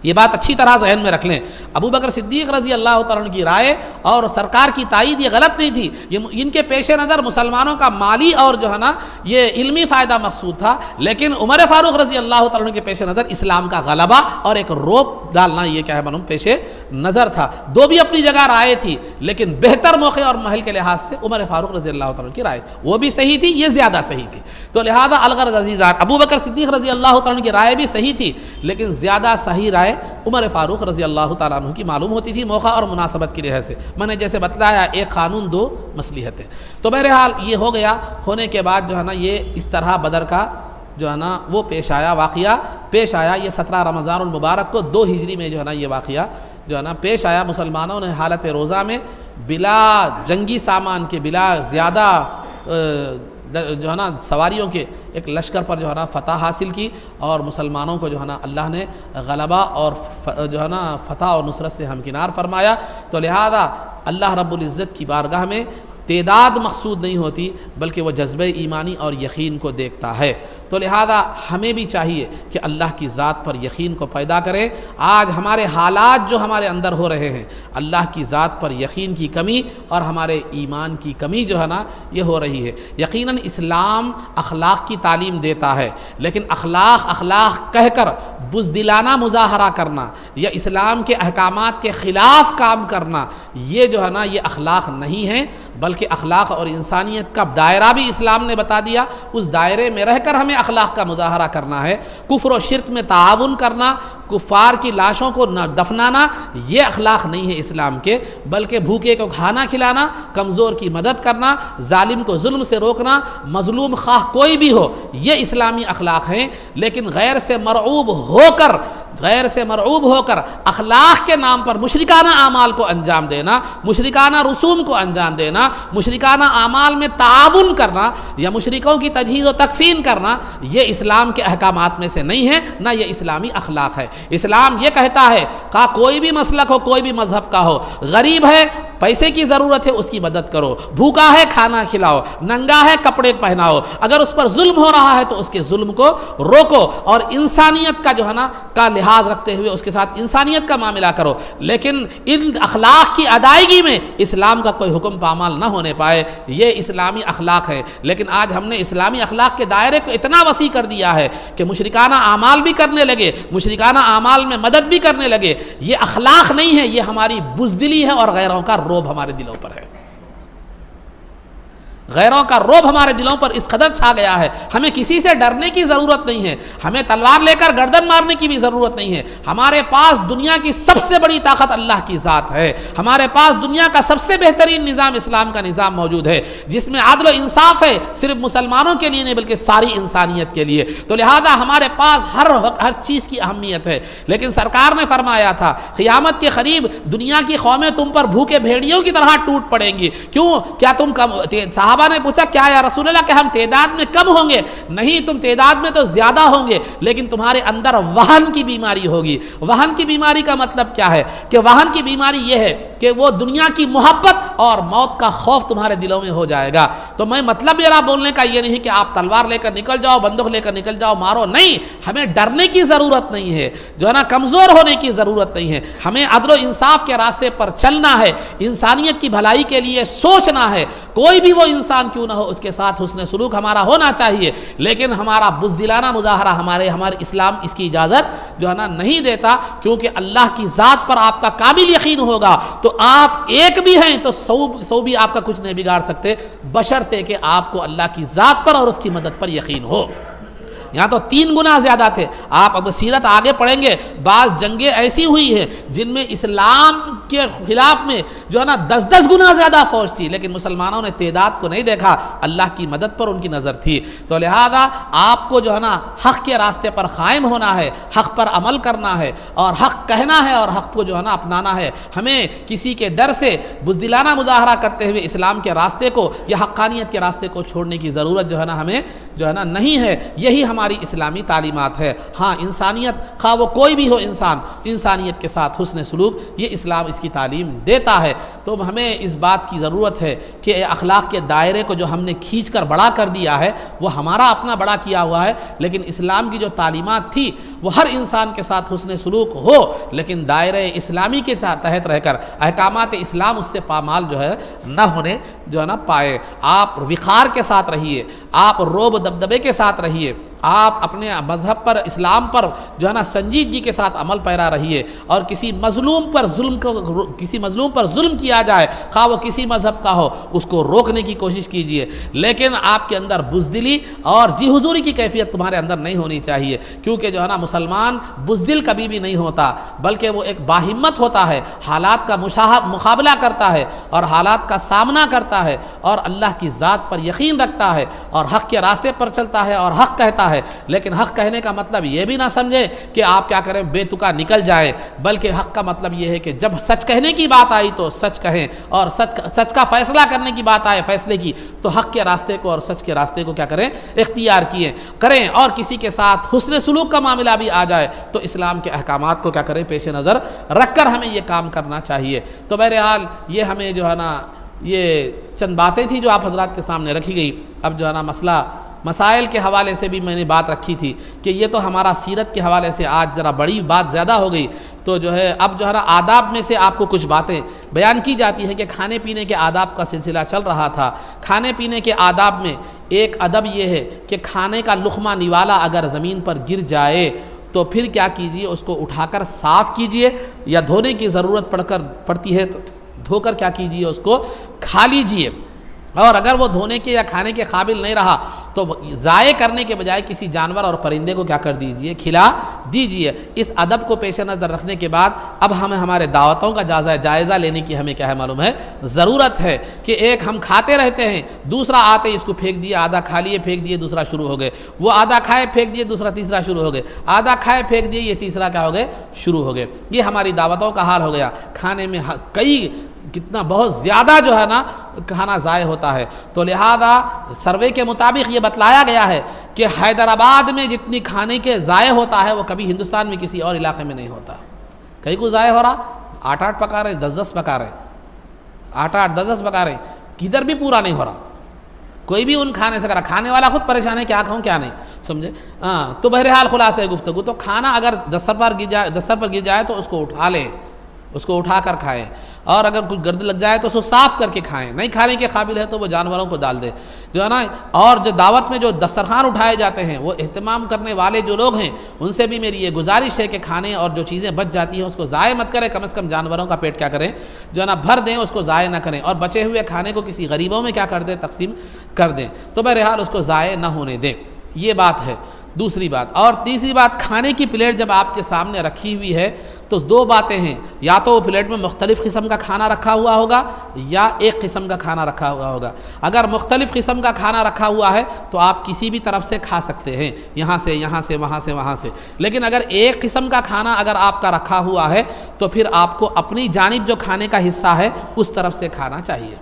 یہ بات اچھی طرح ذہن میں رکھ لیں، ابو بکر صدیق رضی اللہ تعالیٰ عنہ کی رائے اور سرکار کی تائید یہ غلط نہیں تھی، یہ ان کے پیش نظر مسلمانوں کا مالی اور جو ہے نا یہ علمی فائدہ مقصود تھا، لیکن عمر فاروق رضی اللہ تعالیٰ عنہ کے پیش نظر اسلام کا غلبہ اور ایک روب ڈالنا یہ کیا ہے معلوم پیش نظر تھا۔ دو بھی اپنی جگہ رائے تھی، لیکن بہتر موقع اور محل کے لحاظ سے عمر فاروق رضی اللہ تعالیٰ عنہ کی رائے وہ بھی صحیح تھی، یہ زیادہ صحیح تھی۔ تو لہذا الغرض عزیزان، ابو بکر صدیق رضی اللہ تعالیٰ عنہ کی رائے بھی صحیح تھی، لیکن زیادہ صحیح رائے عمر فاروق رضی اللہ تعالیٰ عنہ کی معلوم ہوتی تھی موقع اور مناسبت کی لحاظ سے۔ میں نے جیسے بتلایا ایک قانون دو مصلحتیں۔ تو بہرحال یہ ہو گیا، ہونے کے بعد جو ہے نا یہ اس طرح بدر کا جو ہے نا وہ واقعہ پیش آیا۔ یہ 17 رمضان المبارک کو 2 ہجری میں جو ہے نا یہ واقعہ جو ہے نا پیش آیا۔ مسلمانوں نے حالت روزہ میں بلا جنگی سامان کے، بلا زیادہ جو ہے نا سواریوں کے ایک لشکر پر جو ہے نا فتح حاصل کی، اور مسلمانوں کو جو ہے نا اللہ نے غلبہ اور جو ہے نا فتح اور نصرت سے ہمکنار فرمایا۔ تو لہذا اللہ رب العزت کی بارگاہ میں تعداد مقصود نہیں ہوتی، بلکہ وہ جذبہ ایمانی اور یقین کو دیکھتا ہے۔ تو لہذا ہمیں بھی چاہیے کہ اللہ کی ذات پر یقین کو پیدا کریں۔ آج ہمارے حالات جو ہمارے اندر ہو رہے ہیں، اللہ کی ذات پر یقین کی کمی اور ہمارے ایمان کی کمی جو ہے نا یہ ہو رہی ہے۔ یقیناً اسلام اخلاق کی تعلیم دیتا ہے، لیکن اخلاق کہہ کر بزدلانہ مظاہرہ کرنا یا اسلام کے احکامات کے خلاف کام کرنا، یہ جو ہے نا یہ اخلاق نہیں ہے، بلکہ اخلاق اور انسانیت کا دائرہ بھی اسلام نے بتا دیا۔ اس دائرے میں رہ کر ہمیں اخلاق کا مظاہرہ کرنا ہے۔ کفر و شرک میں تعاون کرنا، کفار کی لاشوں کو نہ دفنانا، یہ اخلاق نہیں ہے اسلام کے، بلکہ بھوکے کو کھانا کھلانا، کمزور کی مدد کرنا، ظالم کو ظلم سے روکنا، مظلوم خواہ کوئی بھی ہو، یہ اسلامی اخلاق ہیں۔ لیکن غیر سے مرعوب ہو کر اخلاق کے نام پر مشرکانہ اعمال کو انجام دینا، مشرکانہ رسوم کو انجام دینا، مشرکانہ اعمال میں تعاون کرنا یا مشرکوں کی تجہیز و تکفین کرنا، یہ اسلام کے احکامات میں سے نہیں ہے، نہ یہ اسلامی اخلاق ہے۔ اسلام یہ کہتا ہے کہ کوئی بھی مسلک ہو، کوئی بھی مذہب کا ہو، غریب ہے پیسے کی ضرورت ہے اس کی مدد کرو، بھوکا ہے کھانا کھلاؤ، ننگا ہے کپڑے پہناؤ، اگر اس پر ظلم ہو رہا ہے تو اس کے ظلم کو روکو، اور انسانیت کا جو ہے نا کا لحاظ رکھتے ہوئے اس کے ساتھ انسانیت کا معاملہ کرو۔ لیکن ان اخلاق کی ادائیگی میں اسلام کا کوئی حکم پامال نہ ہونے پائے، یہ اسلامی اخلاق ہے۔ لیکن آج ہم نے اسلامی اخلاق کے دائرے کو اتنا وسیع کر دیا ہے کہ مشرکانہ اعمال بھی کرنے لگے، مشرکانہ اعمال میں مدد بھی کرنے لگے۔ یہ اخلاق نہیں ہے، یہ ہماری بزدلی ہے اور غیروں کا روب ہمارے دلوں پر ہے۔ غیروں کا رعب ہمارے دلوں پر اس قدر چھا گیا ہے، ہمیں کسی سے ڈرنے کی ضرورت نہیں ہے، ہمیں تلوار لے کر گردن مارنے کی بھی ضرورت نہیں ہے۔ ہمارے پاس دنیا کی سب سے بڑی طاقت اللہ کی ذات ہے، ہمارے پاس دنیا کا سب سے بہترین نظام اسلام کا نظام موجود ہے، جس میں عدل و انصاف ہے، صرف مسلمانوں کے لیے نہیں بلکہ ساری انسانیت کے لیے۔ تو لہذا ہمارے پاس ہر چیز کی اہمیت ہے۔ لیکن سرکار نے فرمایا تھا قیامت کے قریب دنیا کی قومیں تم پر بھوکے بھیڑیوں کی طرح ٹوٹ پڑیں گی۔ کیوں؟ کیا تم کم؟ صحابہ نے پوچھا کیا یا رسول اللہ کہ ہم تعداد میں کم ہوں گے؟ نہیں، تم تعداد میں تو زیادہ ہوں گے، لیکن تمہارے اندر وہن کی بیماری ہوگی۔ وہن کی بیماری کا مطلب کیا ہے؟ کہ وہن کی بیماری یہ ہے کہ وہ دنیا کی محبت اور موت کا خوف تمہارے دلوں میں ہو جائے گا۔ تو میں مطلب میرا بولنے کا یہ نہیں کہ آپ تلوار لے کر نکل جاؤ، بندوق لے کر نکل جاؤ، مارو، نہیں، ہمیں ڈرنے کی ضرورت نہیں ہے، جو ہے نا کمزور ہونے کی ضرورت نہیں ہے، ہمیں عدل و انصاف کے راستے پر چلنا ہے، انسانیت کی بھلائی کے لیے سوچنا ہے، کوئی بھی وہ انسان کیوں نہ ہو اس کے ساتھ حسن سلوک ہمارا ہونا چاہیے، لیکن ہمارا بزدلانہ مظاہرہ ہمارے اسلام اس کی اجازت جو ہے نا نہیں دیتا، کیونکہ اللہ کی ذات پر آپ کا کامل یقین ہوگا تو آپ ایک بھی ہیں تو سو بھی آپ کا کچھ نہیں بگاڑ سکتے، بشرطے کہ آپ کو اللہ کی ذات پر اور اس کی مدد پر یقین ہو۔ یہاں تو 3 گنا زیادہ تھے۔ آپ اب سیرت آگے پڑھیں گے، بعض جنگیں ایسی ہوئی ہیں جن میں اسلام کے خلاف میں جو ہے نا 10 گنا زیادہ فوج تھی، لیکن مسلمانوں نے تعداد کو نہیں دیکھا، اللہ کی مدد پر ان کی نظر تھی۔ تو لہذا آپ کو جو ہے نا حق کے راستے پر قائم ہونا ہے، حق پر عمل کرنا ہے اور حق کہنا ہے اور حق کو جو ہے نا اپنانا ہے۔ ہمیں کسی کے ڈر سے بزدلانہ مظاہرہ کرتے ہوئے اسلام کے راستے کو یا حقانیت کے راستے کو چھوڑنے کی ضرورت جو ہے نا ہمیں جو ہے نا نہیں ہے۔ یہی ہماری اسلامی تعلیمات ہے۔ ہاں، انسانیت خواہ وہ کوئی بھی ہو، انسانیت کے ساتھ حسن سلوک، یہ اسلام اس کی تعلیم دیتا ہے۔ تو ہمیں اس بات کی ضرورت ہے کہ اخلاق کے دائرے کو جو ہم نے کھینچ کر بڑا کر دیا ہے وہ ہمارا اپنا بڑا کیا ہوا ہے، لیکن اسلام کی جو تعلیمات تھی وہ ہر انسان کے ساتھ حسن سلوک ہو، لیکن دائرہ اسلامی کے تحت رہ کر احکامات اسلام اس سے پامال جو ہے نہ ہونے جو ہے نا پائے۔ آپ وقار کے ساتھ رہیے، آپ روب دبدبے کے ساتھ رہیے، آپ اپنے مذہب پر، اسلام پر جو ہے نا سنجیدگی کے ساتھ عمل پیرا رہیے، اور کسی مظلوم پر ظلم کیا جائے، خواہ وہ کسی مذہب کا ہو، اس کو روکنے کی کوشش کیجیے، لیکن آپ کے اندر بزدلی اور جی حضوری کی کیفیت تمہارے اندر نہیں ہونی چاہیے، کیونکہ جو ہے نا مسلمان بزدل کبھی بھی نہیں ہوتا، بلکہ وہ ایک باہمت ہوتا ہے، حالات کا مقابلہ کرتا ہے اور حالات کا سامنا کرتا ہے اور اللہ کی ذات پر یقین رکھتا ہے اور حق کے راستے پر چلتا ہے اور حق کہتا ہے۔ لیکن حق کہنے کا مطلب یہ بھی نہ سمجھے کہ آپ کیا کریں بے تکا نکل جائیں، بلکہ حق کا مطلب یہ ہے کہ جب سچ کہنے کی بات آئی تو سچ کہیں، اور سچ کا فیصلہ کرنے کی بات آئے فیصلے کی تو حق کے راستے کو اور سچ کے راستے کو کیا کریں اختیار کریں، اور کسی کے ساتھ حسن سلوک کا معاملہ بھی آ جائے تو اسلام کے احکامات کو کیا کریں پیش نظر رکھ کر ہمیں یہ کام کرنا چاہیے۔ تو بہرحال یہ ہمیں جو ہے نا یہ چند باتیں تھیں جو آپ حضرات کے سامنے رکھی گئی۔ اب جو ہے نا مسائل کے حوالے سے بھی میں نے بات رکھی تھی کہ یہ تو ہمارا سیرت کے حوالے سے آج ذرا بڑی بات زیادہ ہو گئی، تو جو ہے اب جو ہے نا آداب میں سے آپ کو کچھ باتیں بیان کی جاتی ہیں کہ کھانے پینے کے آداب کا سلسلہ چل رہا تھا۔ کھانے پینے کے آداب میں ایک ادب یہ ہے کہ کھانے کا لقمہ نوالا اگر زمین پر گر جائے تو پھر کیا کیجئے، اس کو اٹھا کر صاف کیجئے، یا دھونے کی ضرورت پڑتی ہے تو دھو کر کیا کیجئے اس کو کھا لیجئے، اور اگر وہ دھونے کے یا کھانے کے قابل نہیں رہا تو ضائع کرنے کے بجائے کسی جانور اور پرندے کو کیا کر دیجئے، کھلا دیجئے۔ اس ادب کو پیش نظر رکھنے کے بعد اب ہمیں ہمارے دعوتوں کا جائزہ لینے کی ہمیں کیا ہے معلوم ہے ضرورت ہے کہ ایک ہم کھاتے رہتے ہیں، دوسرا آتے اس کو پھینک دیا، آدھا کھا لیے پھینک دیے، دوسرا شروع ہو گئے، وہ آدھا کھائے پھینک دیے، دوسرا تیسرا شروع ہو گئے، آدھا کھائے پھینک دیے، یہ تیسرا کیا ہو گئے شروع ہو گئے۔ یہ ہماری دعوتوں کا حال ہو گیا۔ کھانے میں کتنا بہت زیادہ جو ہے نا کھانا ضائع ہوتا ہے۔ تو لہذا سروے کے مطابق یہ بتلایا گیا ہے کہ حیدرآباد میں جتنی کھانے کے ضائع ہوتا ہے وہ کبھی ہندوستان میں کسی اور علاقے میں نہیں ہوتا۔ کہیں کو ضائع ہو رہا، 8 پکا رہے، 10 پکا رہے، 8 پکا رہے، کدھر بھی پورا نہیں ہو رہا، کوئی بھی ان کھانے سے کرا، کھانے والا خود پریشان ہے کیا کھاؤں کیا نہیں، سمجھے؟ تو بہرحال خلاصہ گفتگو، تو کھانا اگر دستر پر گر جائے تو اس کو اٹھا لیں، اس کو اٹھا کر کھائیں، اور اگر کچھ گرد لگ جائے تو اس کو صاف کر کے کھائیں، نہیں کھانے کے قابل ہے تو وہ جانوروں کو ڈال دیں، جو ہے نا۔ اور جو دعوت میں جو دسترخوان اٹھائے جاتے ہیں، وہ اہتمام کرنے والے جو لوگ ہیں ان سے بھی میری یہ گزارش ہے کہ کھانے اور جو چیزیں بچ جاتی ہیں اس کو ضائع مت کریں، کم از کم جانوروں کا پیٹ کیا کریں، جو ہے نا بھر دیں، اس کو ضائع نہ کریں، اور بچے ہوئے کھانے کو کسی غریبوں میں کیا کر دیں، تقسیم کر دیں، تو بہرحال اس کو ضائع نہ ہونے دیں۔ یہ بات ہے دوسری بات۔ اور تیسری بات، کھانے کی پلیٹ جب آپ کے سامنے رکھی ہوئی ہے تو دو باتیں ہیں، یا تو وہ پلیٹ میں مختلف قسم کا کھانا رکھا ہوا ہوگا یا ایک قسم کا کھانا رکھا ہوا ہوگا۔ اگر مختلف قسم کا کھانا رکھا ہوا ہے تو آپ کسی بھی طرف سے کھا سکتے ہیں، یہاں سے یہاں سے وہاں سے وہاں سے، لیکن اگر ایک قسم کا کھانا اگر آپ کا رکھا ہوا ہے تو پھر آپ کو اپنی جانب جو کھانے کا حصہ ہے اس طرف سے کھانا چاہیے،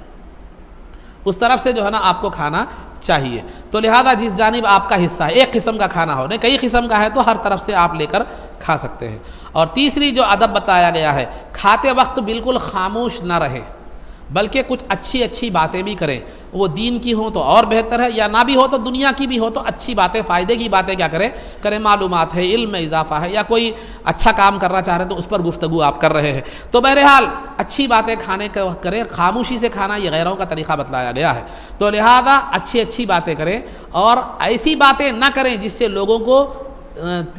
اس طرف سے جو ہے نا آپ کو کھانا چاہیے۔ تو لہذا جس جانب آپ کا حصہ ہے، ایک قسم کا کھانا ہو، نہیں کئی قسم کا ہے تو ہر طرف سے آپ لے کر کھا سکتے ہیں۔ اور تیسری جو ادب بتایا گیا ہے، کھاتے وقت بالکل خاموش نہ رہے، بلکہ کچھ اچھی باتیں بھی کریں، وہ دین کی ہوں تو اور بہتر ہے، یا نہ بھی ہو تو دنیا کی بھی ہو تو اچھی باتیں، فائدے کی باتیں کیا کریں، معلومات ہے، علم میں اضافہ ہے، یا کوئی اچھا کام کرنا چاہ رہے ہیں تو اس پر گفتگو آپ کر رہے ہیں، تو بہرحال اچھی باتیں کھانے کے وقت کریں۔ خاموشی سے کھانا یہ غیروں کا طریقہ بتلایا گیا ہے، تو لہذا اچھی باتیں کریں، اور ایسی باتیں نہ کریں جس سے لوگوں کو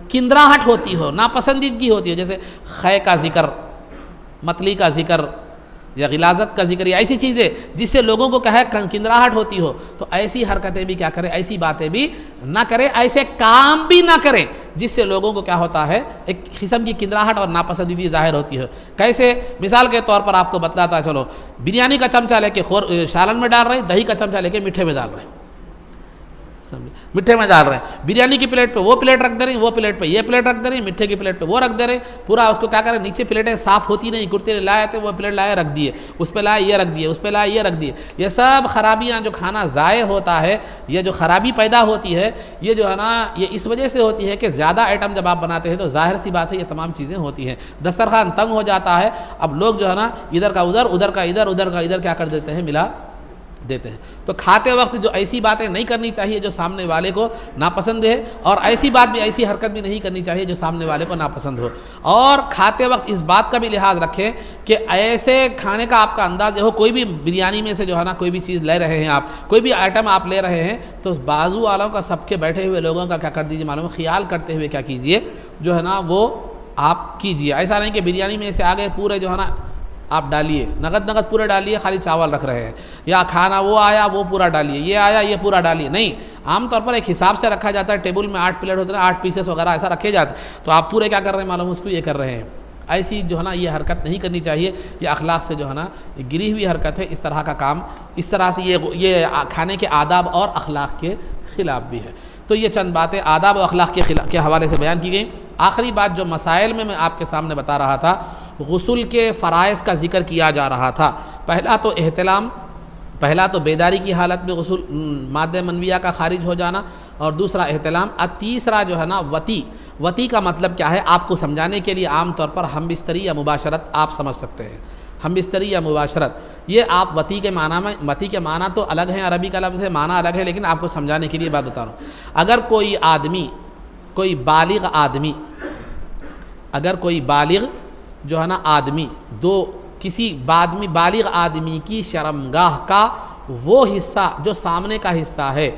کندراہٹ ہوتی ہو، ناپسندیدگی ہوتی ہو، جیسے خے کا ذکر، متلی کا ذکر، یا غلاظت کا ذکر، یا ایسی چیزیں جس سے لوگوں کو کندراہٹ ہوتی ہو، تو ایسی حرکتیں بھی کیا کریں، ایسی باتیں بھی نہ کریں، ایسے کام بھی نہ کریں جس سے لوگوں کو کیا ہوتا ہے، ایک قسم کی کندراہٹ اور ناپسندیدگی ظاہر ہوتی ہے۔ کیسے؟ مثال کے طور پر آپ کو بتلاتا ہے، چلو بریانی کا چمچہ لے کے سالن میں ڈال رہے ہیں، دہی کا چمچہ لے کے میٹھے میں ڈال رہے ہیں، میٹھے میں ڈال رہے ہیں، بریانی کی پلیٹ پہ وہ پلیٹ رکھ دے رہے ہیں، وہ پلیٹ پہ یہ پلیٹ رکھ دے رہے ہیں، میٹھے کی پلیٹ پہ وہ رکھ دے رہے ہیں، پورا اس کو کیا کریں، نیچے پلیٹیں صاف ہوتی نہیں، کرتے لائے تھے وہ پلیٹ لائے رکھ دیے، اس پہ لائے یہ رکھ دیے، اس پہ لائے یہ رکھ دیے، یہ سب خرابیاں، جو کھانا ضائع ہوتا ہے، یہ جو خرابی پیدا ہوتی ہے، یہ جو ہے نا یہ اس وجہ سے ہوتی ہے کہ زیادہ آئٹم جب آپ بناتے ہیں تو ظاہر سی بات ہے یہ تمام چیزیں ہوتی ہیں، دسترخوان تنگ ہو جاتا ہے، اب لوگ جو ہے نا ادھر کا ادھر، ادھر کا ادھر، ادھر کا ادھر کیا کر دیتے ہیں، ملا دیتے ہیں۔ تو کھاتے وقت جو ایسی باتیں نہیں کرنی چاہیے جو سامنے والے کو ناپسند ہے، اور ایسی بات بھی، ایسی حرکت بھی نہیں کرنی چاہیے جو سامنے والے کو ناپسند ہو۔ اور کھاتے وقت اس بات کا بھی لحاظ رکھیں کہ ایسے کھانے کا آپ کا انداز ہو، کوئی بھی بریانی میں سے جو ہے نا کوئی بھی چیز لے رہے ہیں آپ، کوئی بھی آئٹم آپ لے رہے ہیں تو بازو والوں کا، سب کے بیٹھے ہوئے لوگوں کا کیا کر دیجیے، معلوم خیال کرتے ہوئے کیا کیجیے، جو ہے نا وہ آپ کیجیے۔ ایسا نہیں کہ بریانی میں سے آگے پورے جو ہے نا آپ ڈالیے، نگد پورے ڈالیے، خالی چاول رکھ رہے ہیں، یا کھانا وہ آیا وہ پورا ڈالیے، یہ آیا یہ پورا ڈالیے، نہیں، عام طور پر ایک حساب سے رکھا جاتا ہے، ٹیبل میں 8 پلیٹ ہوتے ہیں، 8 پیسز وغیرہ ایسا رکھے جاتے ہیں، تو آپ پورے کیا کر رہے ہیں، معلوم اس کو یہ کر رہے ہیں۔ ایسی جو ہے نا یہ حرکت نہیں کرنی چاہیے، یہ اخلاق سے جو ہے نا گری ہوئی حرکت ہے، اس طرح کا کام، اس طرح سے یہ کھانے کے آداب اور اخلاق کے خلاف بھی ہے۔ تو یہ چند باتیں آداب و اخلاق کے حوالے سے بیان کی گئیں۔ آخری بات جو مسائل میں آپ کے سامنے بتا رہا تھا، غسل کے فرائض کا ذکر کیا جا رہا تھا۔ پہلا تو احتلام، پہلا تو بیداری کی حالت میں غسل، مادہ منویہ کا خارج ہو جانا، اور دوسرا احتلام، اور تیسرا جو ہے نا وتی کا مطلب کیا ہے آپ کو سمجھانے کے لیے عام طور پر ہم بستری یا مباشرت آپ سمجھ سکتے ہیں، ہم بستری یا مباشرت، یہ آپ وتی کے معنی میں، وتی کے معنی تو الگ ہیں، عربی کا لفظ ہے، معنی الگ ہے، لیکن آپ کو سمجھانے کے لیے بات بتا رہا ہوں۔ اگر کوئی آدمی، کوئی بالغ آدمی، اگر کوئی بالغ جو ہے نا آدمی، کسی بالغ آدمی کی شرمگاہ کا وہ حصہ جو سامنے کا حصہ ہے،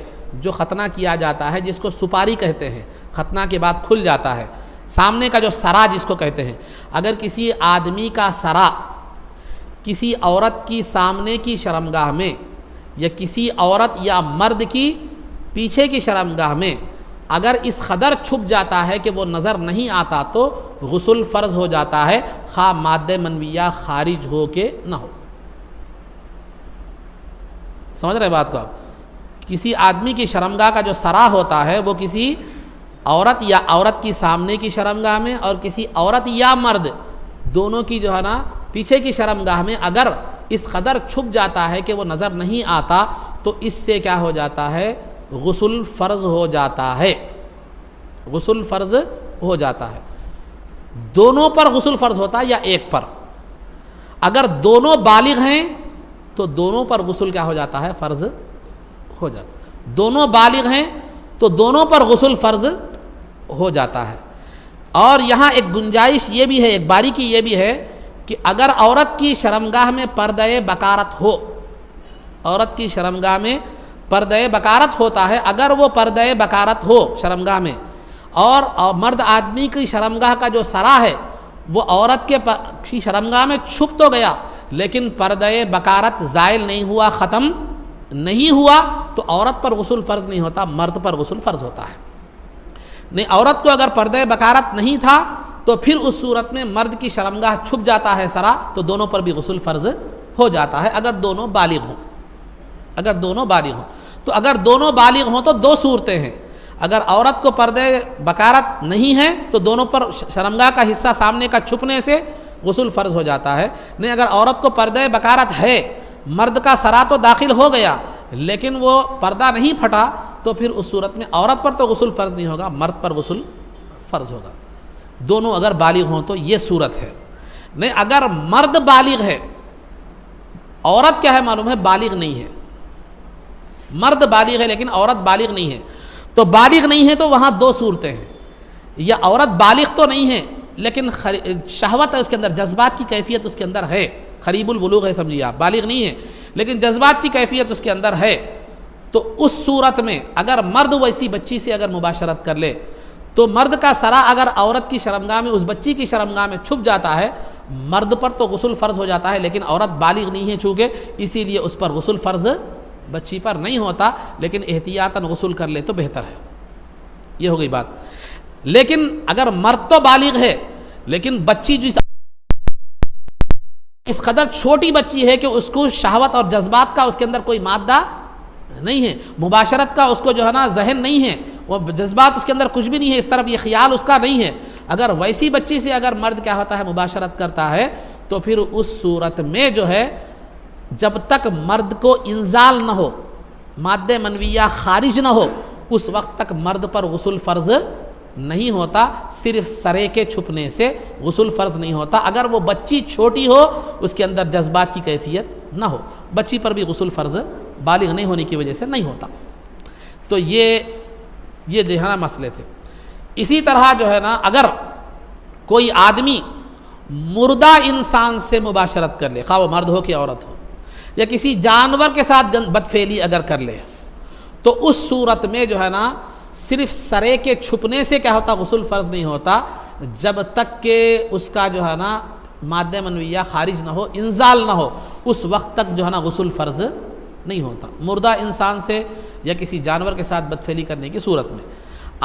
جو ختنہ کیا جاتا ہے، جس کو سپاری کہتے ہیں، ختنہ کے بعد کھل جاتا ہے، سامنے کا جو سرا جس کو کہتے ہیں، اگر کسی آدمی کا سرا کسی عورت کی سامنے کی شرمگاہ میں، یا کسی عورت یا مرد کی پیچھے کی شرمگاہ میں اگر اس قدر چھپ جاتا ہے کہ وہ نظر نہیں آتا تو غسل فرض ہو جاتا ہے، خواہ مادہ منویہ خارج ہو کے نہ ہو۔ سمجھ رہے بات کو آپ؟ کسی آدمی کی شرمگاہ کا جو سرا ہوتا ہے وہ کسی عورت یا عورت کی سامنے کی شرمگاہ میں، اور کسی عورت یا مرد دونوں کی جو ہے نا پیچھے کی شرمگاہ میں اگر اس قدر چھپ جاتا ہے کہ وہ نظر نہیں آتا تو اس سے کیا ہو جاتا ہے، غسل فرض ہو جاتا ہے، غسل فرض ہو جاتا ہے۔ دونوں پر غسل فرض ہوتا ہے یا ایک پر؟ اگر دونوں بالغ ہیں تو دونوں پر غسل کیا ہو جاتا ہے، فرض ہو جاتا ہے۔ دونوں بالغ ہیں تو دونوں پر غسل فرض ہو جاتا ہے۔ اور یہاں ایک گنجائش یہ بھی ہے، ایک باریکی یہ بھی ہے کہ اگر عورت کی شرمگاہ میں پردہ بکارت ہو، عورت کی شرمگاہ میں پردہ بکارت ہوتا ہے، اگر وہ پردہ بکارت ہو شرمگاہ میں، اور مرد آدمی کی شرمگاہ کا جو سرا ہے وہ عورت کی شرمگاہ میں چھپ تو گیا لیکن پردہ بکارت زائل نہیں ہوا، ختم نہیں ہوا، تو عورت پر غسل فرض نہیں ہوتا، مرد پر غسل فرض ہوتا ہے۔ نہیں، عورت کو اگر پردہ بکارت نہیں تھا تو پھر اس صورت میں مرد کی شرمگاہ چھپ جاتا ہے سرا، تو دونوں پر بھی غسل فرض ہو جاتا ہے اگر دونوں بالغ ہوں۔ اگر دونوں بالغ ہوں تو اگر دونوں بالغ ہوں تو دو صورتیں ہیں، اگر عورت کو پردہ بکارت نہیں ہے تو دونوں پر شرمگاہ کا حصہ سامنے کا چھپنے سے غسل فرض ہو جاتا ہے۔ نہیں، اگر عورت کو پردہ بکارت ہے، مرد کا سرا تو داخل ہو گیا لیکن وہ پردہ نہیں پھٹا، تو پھر اس صورت میں عورت پر تو غسل فرض نہیں ہوگا، مرد پر غسل فرض ہوگا، دونوں اگر بالغ ہوں تو یہ صورت ہے۔ نہیں، اگر مرد بالغ ہے، عورت کیا ہے معلوم ہے بالغ نہیں ہے، مرد بالغ ہے لیکن عورت بالغ نہیں ہے، تو بالغ نہیں ہے تو وہاں دو صورتیں ہیں، یا عورت بالغ تو نہیں ہے لیکن شہوت ہے اس کے اندر، جذبات کی کیفیت اس کے اندر ہے، قریب البلوغ ہے، سمجھیے آپ، بالغ نہیں ہے لیکن جذبات کی کیفیت اس کے اندر ہے، تو اس صورت میں اگر مرد ویسی بچی سے اگر مباشرت کر لے تو مرد کا سرا اگر عورت کی شرمگاہ میں، اس بچی کی شرمگاہ میں چھپ جاتا ہے، مرد پر تو غسل فرض ہو جاتا ہے لیکن عورت بالغ نہیں ہے چونکہ، اسی لیے اس پر غسل فرض بچی پر نہیں ہوتا، لیکن احتیاطاً غسل کر لے تو بہتر ہے۔ یہ ہو گئی بات۔ لیکن اگر مرد تو بالغ ہے لیکن بچی جو اس قدر چھوٹی بچی ہے کہ اس کو شہوت اور جذبات کا اس کے اندر کوئی مادہ نہیں ہے، مباشرت کا اس کو جو ہے نا ذہن نہیں ہے، وہ جذبات اس کے اندر کچھ بھی نہیں ہے، اس طرف یہ خیال اس کا نہیں ہے، اگر ویسی بچی سے اگر مرد کیا ہوتا ہے مباشرت کرتا ہے تو پھر اس صورت میں جو ہے جب تک مرد کو انزال نہ ہو، مادہ منویہ خارج نہ ہو، اس وقت تک مرد پر غسل فرض نہیں ہوتا، صرف سرے کے چھپنے سے غسل فرض نہیں ہوتا، اگر وہ بچی چھوٹی ہو، اس کے اندر جذبات کی کیفیت نہ ہو، بچی پر بھی غسل فرض بالغ نہیں ہونے کی وجہ سے نہیں ہوتا۔ تو یہ جو ہے نا مسئلے تھے۔ اسی طرح جو ہے نا اگر کوئی آدمی مردہ انسان سے مباشرت کر لے، خواہ وہ مرد ہو کہ عورت ہو، یا کسی جانور کے ساتھ بدفعلی اگر کر لے، تو اس صورت میں جو ہے نا صرف سرے کے چھپنے سے کیا ہوتا غسل فرض نہیں ہوتا، جب تک کہ اس کا جو ہے نا مادہ منویہ خارج نہ ہو، انزال نہ ہو، اس وقت تک جو ہے نا غسل فرض نہیں ہوتا، مردہ انسان سے یا کسی جانور کے ساتھ بدفعلی کرنے کی صورت میں۔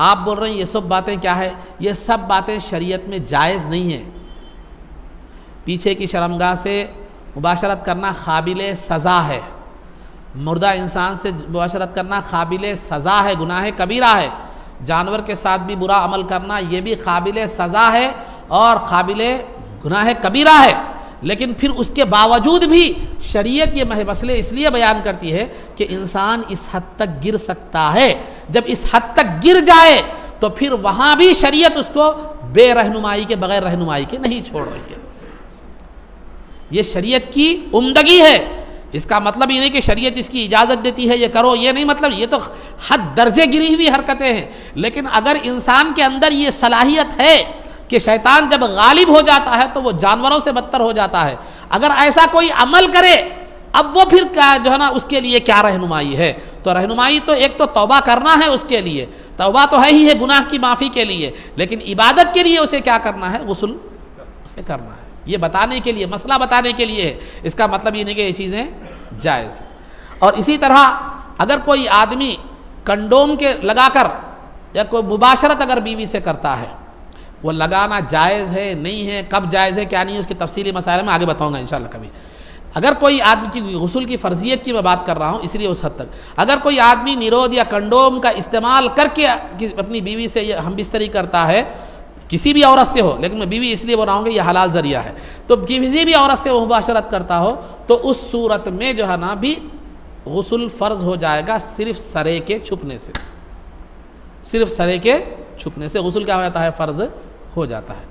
آپ بول رہے ہیں یہ سب باتیں کیا ہے؟ یہ سب باتیں شریعت میں جائز نہیں ہیں۔ پیچھے کی شرمگاہ سے مباشرت کرنا قابل سزا ہے، مردہ انسان سے مباشرت کرنا قابل سزا ہے، گناہ کبیرہ ہے، جانور کے ساتھ بھی برا عمل کرنا یہ بھی قابل سزا ہے اور قابل گناہ کبیرہ ہے، لیکن پھر اس کے باوجود بھی شریعت یہ مسئلے اس لیے بیان کرتی ہے کہ انسان اس حد تک گر سکتا ہے، جب اس حد تک گر جائے تو پھر وہاں بھی شریعت اس کو بے رہنمائی کے، بغیر رہنمائی کے نہیں چھوڑ رہی ہے۔ یہ شریعت کی عمدگی ہے، اس کا مطلب یہ نہیں کہ شریعت اس کی اجازت دیتی ہے یہ کرو، یہ نہیں مطلب، یہ تو حد درجے گری ہوئی حرکتیں ہیں، لیکن اگر انسان کے اندر یہ صلاحیت ہے کہ شیطان جب غالب ہو جاتا ہے تو وہ جانوروں سے بدتر ہو جاتا ہے، اگر ایسا کوئی عمل کرے اب وہ پھر کیا جو ہے نا اس کے لیے کیا رہنمائی ہے؟ تو رہنمائی تو ایک تو توبہ کرنا ہے، اس کے لیے توبہ تو ہے ہی ہے گناہ کی معافی کے لیے، لیکن عبادت کے لیے اسے کیا کرنا ہے؟ غسل اسے کرنا ہے، یہ بتانے کے لیے، مسئلہ بتانے کے لیے ہے، اس کا مطلب یہ نہیں کہ یہ چیزیں جائز ہیں۔ اور اسی طرح اگر کوئی آدمی کنڈوم کے لگا کر یا کوئی مباشرت اگر بیوی سے کرتا ہے، وہ لگانا جائز ہے نہیں ہے، کب جائز ہے کیا نہیں ہے، اس کی تفصیلی مسائل میں آگے بتاؤں گا انشاءاللہ کبھی۔ اگر کوئی آدمی کی غسل کی فرضیت کی میں بات کر رہا ہوں اس لیے اس حد تک، اگر کوئی آدمی نیرود یا کنڈوم کا استعمال کر کے اپنی بیوی سے یہ ہم بستری کرتا ہے، کسی بھی عورت سے ہو، لیکن میں بیوی اس لیے بول رہا ہوں کہ یہ حلال ذریعہ ہے، تو کسی بھی عورت سے وہ مباشرت کرتا ہو تو اس صورت میں جو ہے نا بھی غسل فرض ہو جائے گا صرف سرے کے چھپنے سے، صرف سرے کے چھپنے سے غسل کیا ہو جاتا ہے؟ فرض ہو جاتا ہے۔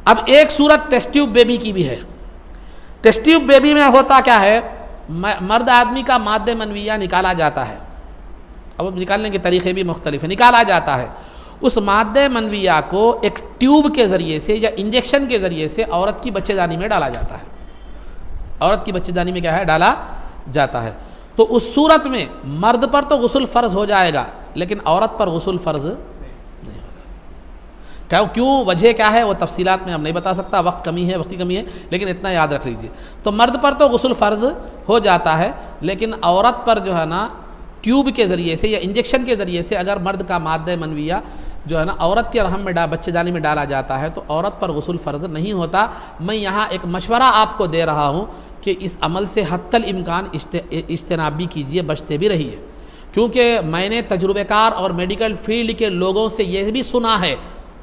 اب ایک صورت ٹیسٹ ٹیوب بیبی کی بھی ہے۔ ٹیسٹ ٹیوب بیبی میں ہوتا کیا ہے؟ مرد آدمی کا مادہ منویہ نکالا جاتا ہے، اب نکالنے کے طریقے بھی مختلف ہیں، نکالا جاتا ہے، اس مادہ منویہ کو ایک ٹیوب کے ذریعے سے یا انجیکشن کے ذریعے سے عورت کی بچے دانی میں ڈالا جاتا ہے. عورت کی بچے دانی میں کیا ہے؟ ڈالا جاتا ہے. تو اس صورت میں مرد پر تو غسل فرض ہو جائے گا لیکن عورت پر غسل فرض نہیں ہوگا. کیوں؟ وجہ کیا ہے وہ تفصیلات میں ہم نہیں بتا سکتا, وقتی کمی ہے, لیکن اتنا یاد رکھ لیجیے. تو مرد پر تو غسل فرض ہو جاتا ہے لیکن عورت پر جو ہے نا ٹیوب کے ذریعے سے یا انجیکشن کے ذریعے سے اگر مرد کا مادہ منویہ جو ہے نا عورت کے رحم میں بچے دانی میں ڈالا جاتا ہے تو عورت پر غسل فرض نہیں ہوتا. میں یہاں ایک مشورہ آپ کو دے رہا ہوں کہ اس عمل سے حتی الامکان اجتناب بھی کیجیے, بچتے بھی رہیے, کیونکہ میں نے تجربہ کار اور میڈیکل فیلڈ کے لوگوں سے یہ بھی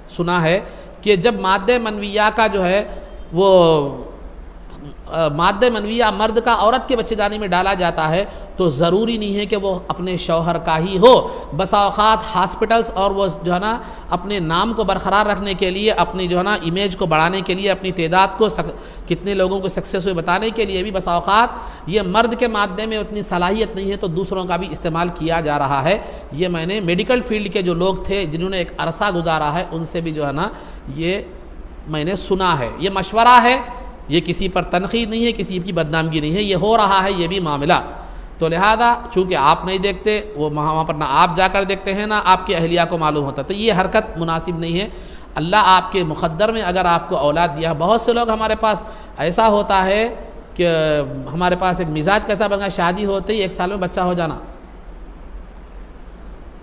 سنا ہے کہ جب مادہ منویہ کا جو ہے وہ مادہ منویہ مرد کا عورت کے بچے دانی میں ڈالا جاتا ہے تو ضروری نہیں ہے کہ وہ اپنے شوہر کا ہی ہو. بسا اوقات ہاسپٹلز اور وہ جو ہے نا اپنے نام کو برقرار رکھنے کے لیے, اپنی جو ہے نا امیج کو بڑھانے کے لیے, اپنی تعداد کو کتنے لوگوں کو سکسیس ہوئے بتانے کے لیے بھی بسا اوقات یہ مرد کے مادے میں اتنی صلاحیت نہیں ہے تو دوسروں کا بھی استعمال کیا جا رہا ہے. یہ میں نے میڈیکل فیلڈ کے جو لوگ تھے جنہوں نے ایک عرصہ گزارا ہے ان سے بھی جو ہے نا یہ میں نے سنا ہے. یہ مشورہ ہے, یہ کسی پر تنقید نہیں ہے, کسی کی بدنامگی نہیں ہے, یہ ہو رہا ہے یہ بھی معاملہ. تو لہذا چونکہ آپ نہیں دیکھتے, وہ وہاں پر نہ آپ جا کر دیکھتے ہیں نہ آپ کے اہلیہ کو معلوم ہوتا, تو یہ حرکت مناسب نہیں ہے. اللہ آپ کے مقدر میں اگر آپ کو اولاد دیا, بہت سے لوگ ہمارے پاس ایسا ہوتا ہے کہ ہمارے پاس ایک مزاج کیسا بن گیا, شادی ہوتے ہی 1 سال میں بچہ ہو جانا.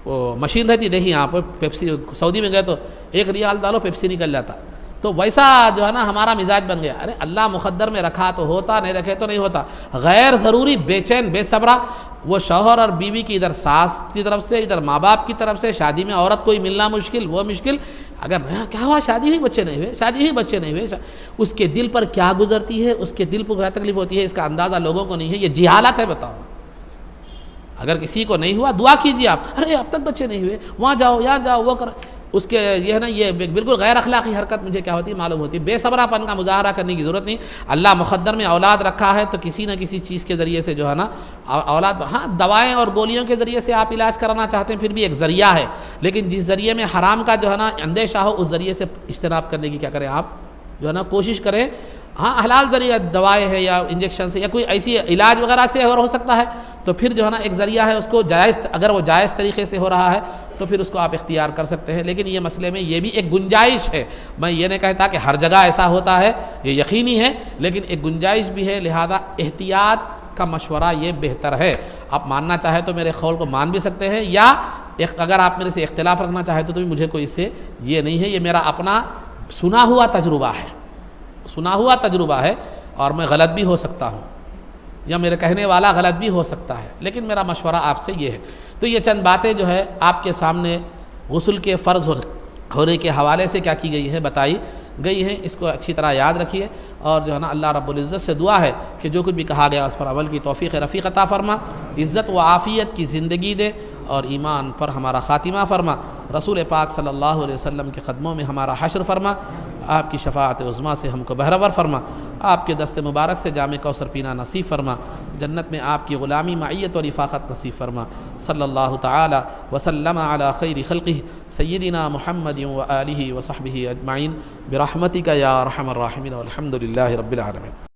وہ مشین رہتی دیکھی یہاں پر پیپسی, سعودی میں گئے تو 1 ریال ڈالو پیپسی نکل جاتا. تو ویسا جو ہے نا ہمارا مزاج بن گیا. ارے اللہ مقدر میں رکھا تو ہوتا, نہیں رکھے تو نہیں ہوتا. غیر ضروری بے چین بے صبرا وہ شوہر اور بیوی کی ادھر ساس کی طرف سے, ادھر ماں باپ کی طرف سے, شادی میں عورت کوئی ملنا مشکل, وہ مشکل. اگر کیا ہوا شادی ہوئی بچے نہیں ہوئے, شادی ہوئی بچے نہیں ہوئے, اس کے دل پر کیا گزرتی ہے, اس کے دل پر کیا تکلیف ہوتی ہے, اس کا اندازہ لوگوں کو نہیں ہے. یہ جہالت ہے. بتاؤ, اگر کسی کو نہیں ہوا دعا کیجیے آپ, ارے اب تک بچے نہیں ہوئے, وہاں جاؤ یہاں جاؤ وہ کر, اس کے یہ ہے نا یہ بالکل غیر اخلاقی حرکت مجھے کیا ہوتی ہے معلوم ہوتی ہے. بے صبرا پن کا مظاہرہ کرنے کی ضرورت نہیں. اللہ مقدر میں اولاد رکھا ہے تو کسی نہ کسی چیز کے ذریعے سے جو ہے نا اولاد, ہاں دوائیں اور گولیوں کے ذریعے سے آپ علاج کرانا چاہتے ہیں پھر بھی ایک ذریعہ ہے, لیکن جس ذریعے میں حرام کا جو ہے نا اندیشہ ہو اس ذریعے سے اجتناب کرنے کی کیا کریں آپ جو ہے نا کوشش کریں. ہاں حلال ذریعہ دوائیں ہے یا انجیکشن سے یا کوئی ایسی علاج وغیرہ سے اور ہو سکتا ہے تو پھر جو ہے نا ایک ذریعہ ہے, اس کو جائز, اگر وہ جائز طریقے سے ہو رہا ہے تو پھر اس کو آپ اختیار کر سکتے ہیں. لیکن یہ مسئلے میں یہ بھی ایک گنجائش ہے. میں یہ نہیں کہتا کہ ہر جگہ ایسا ہوتا ہے, یہ یقینی ہے, لیکن ایک گنجائش بھی ہے. لہذا احتیاط کا مشورہ یہ بہتر ہے. آپ ماننا چاہے تو میرے قول کو مان بھی سکتے ہیں, یا اگر آپ میرے سے اختلاف رکھنا چاہے تو بھی مجھے کوئی اس سے یہ نہیں ہے. یہ میرا اپنا سنا ہوا تجربہ ہے اور میں غلط بھی ہو سکتا ہوں یا میرے کہنے والا غلط بھی ہو سکتا ہے, لیکن میرا مشورہ آپ سے یہ ہے. تو یہ چند باتیں جو ہے آپ کے سامنے غسل کے فرض ہونے کے حوالے سے کیا کی گئی ہے, بتائی گئی ہیں. اس کو اچھی طرح یاد رکھیے اور جو ہے نا اللہ رب العزت سے دعا ہے کہ جو کچھ بھی کہا گیا اس پر عمل کی توفیق رفیق عطا فرما, عزت و عافیت کی زندگی دے اور ایمان پر ہمارا خاتمہ فرما. رسول پاک صلی اللہ علیہ وسلم کے قدموں میں ہمارا حشر فرما. آپ کی شفاعت عظمیٰ سے ہم کو بہرور فرما. آپ کے دست مبارک سے جام کوثر پینا نصیب فرما. جنت میں آپ کی غلامی معیت اور رفاقت نصیب فرما. صلی اللہ تعالی وسلم علی خیر خلقہ سیدنا محمد و آلہ و صحبہ اجمعین برحمتک یا ارحم الراحمین والحمد للہ رب العالمین.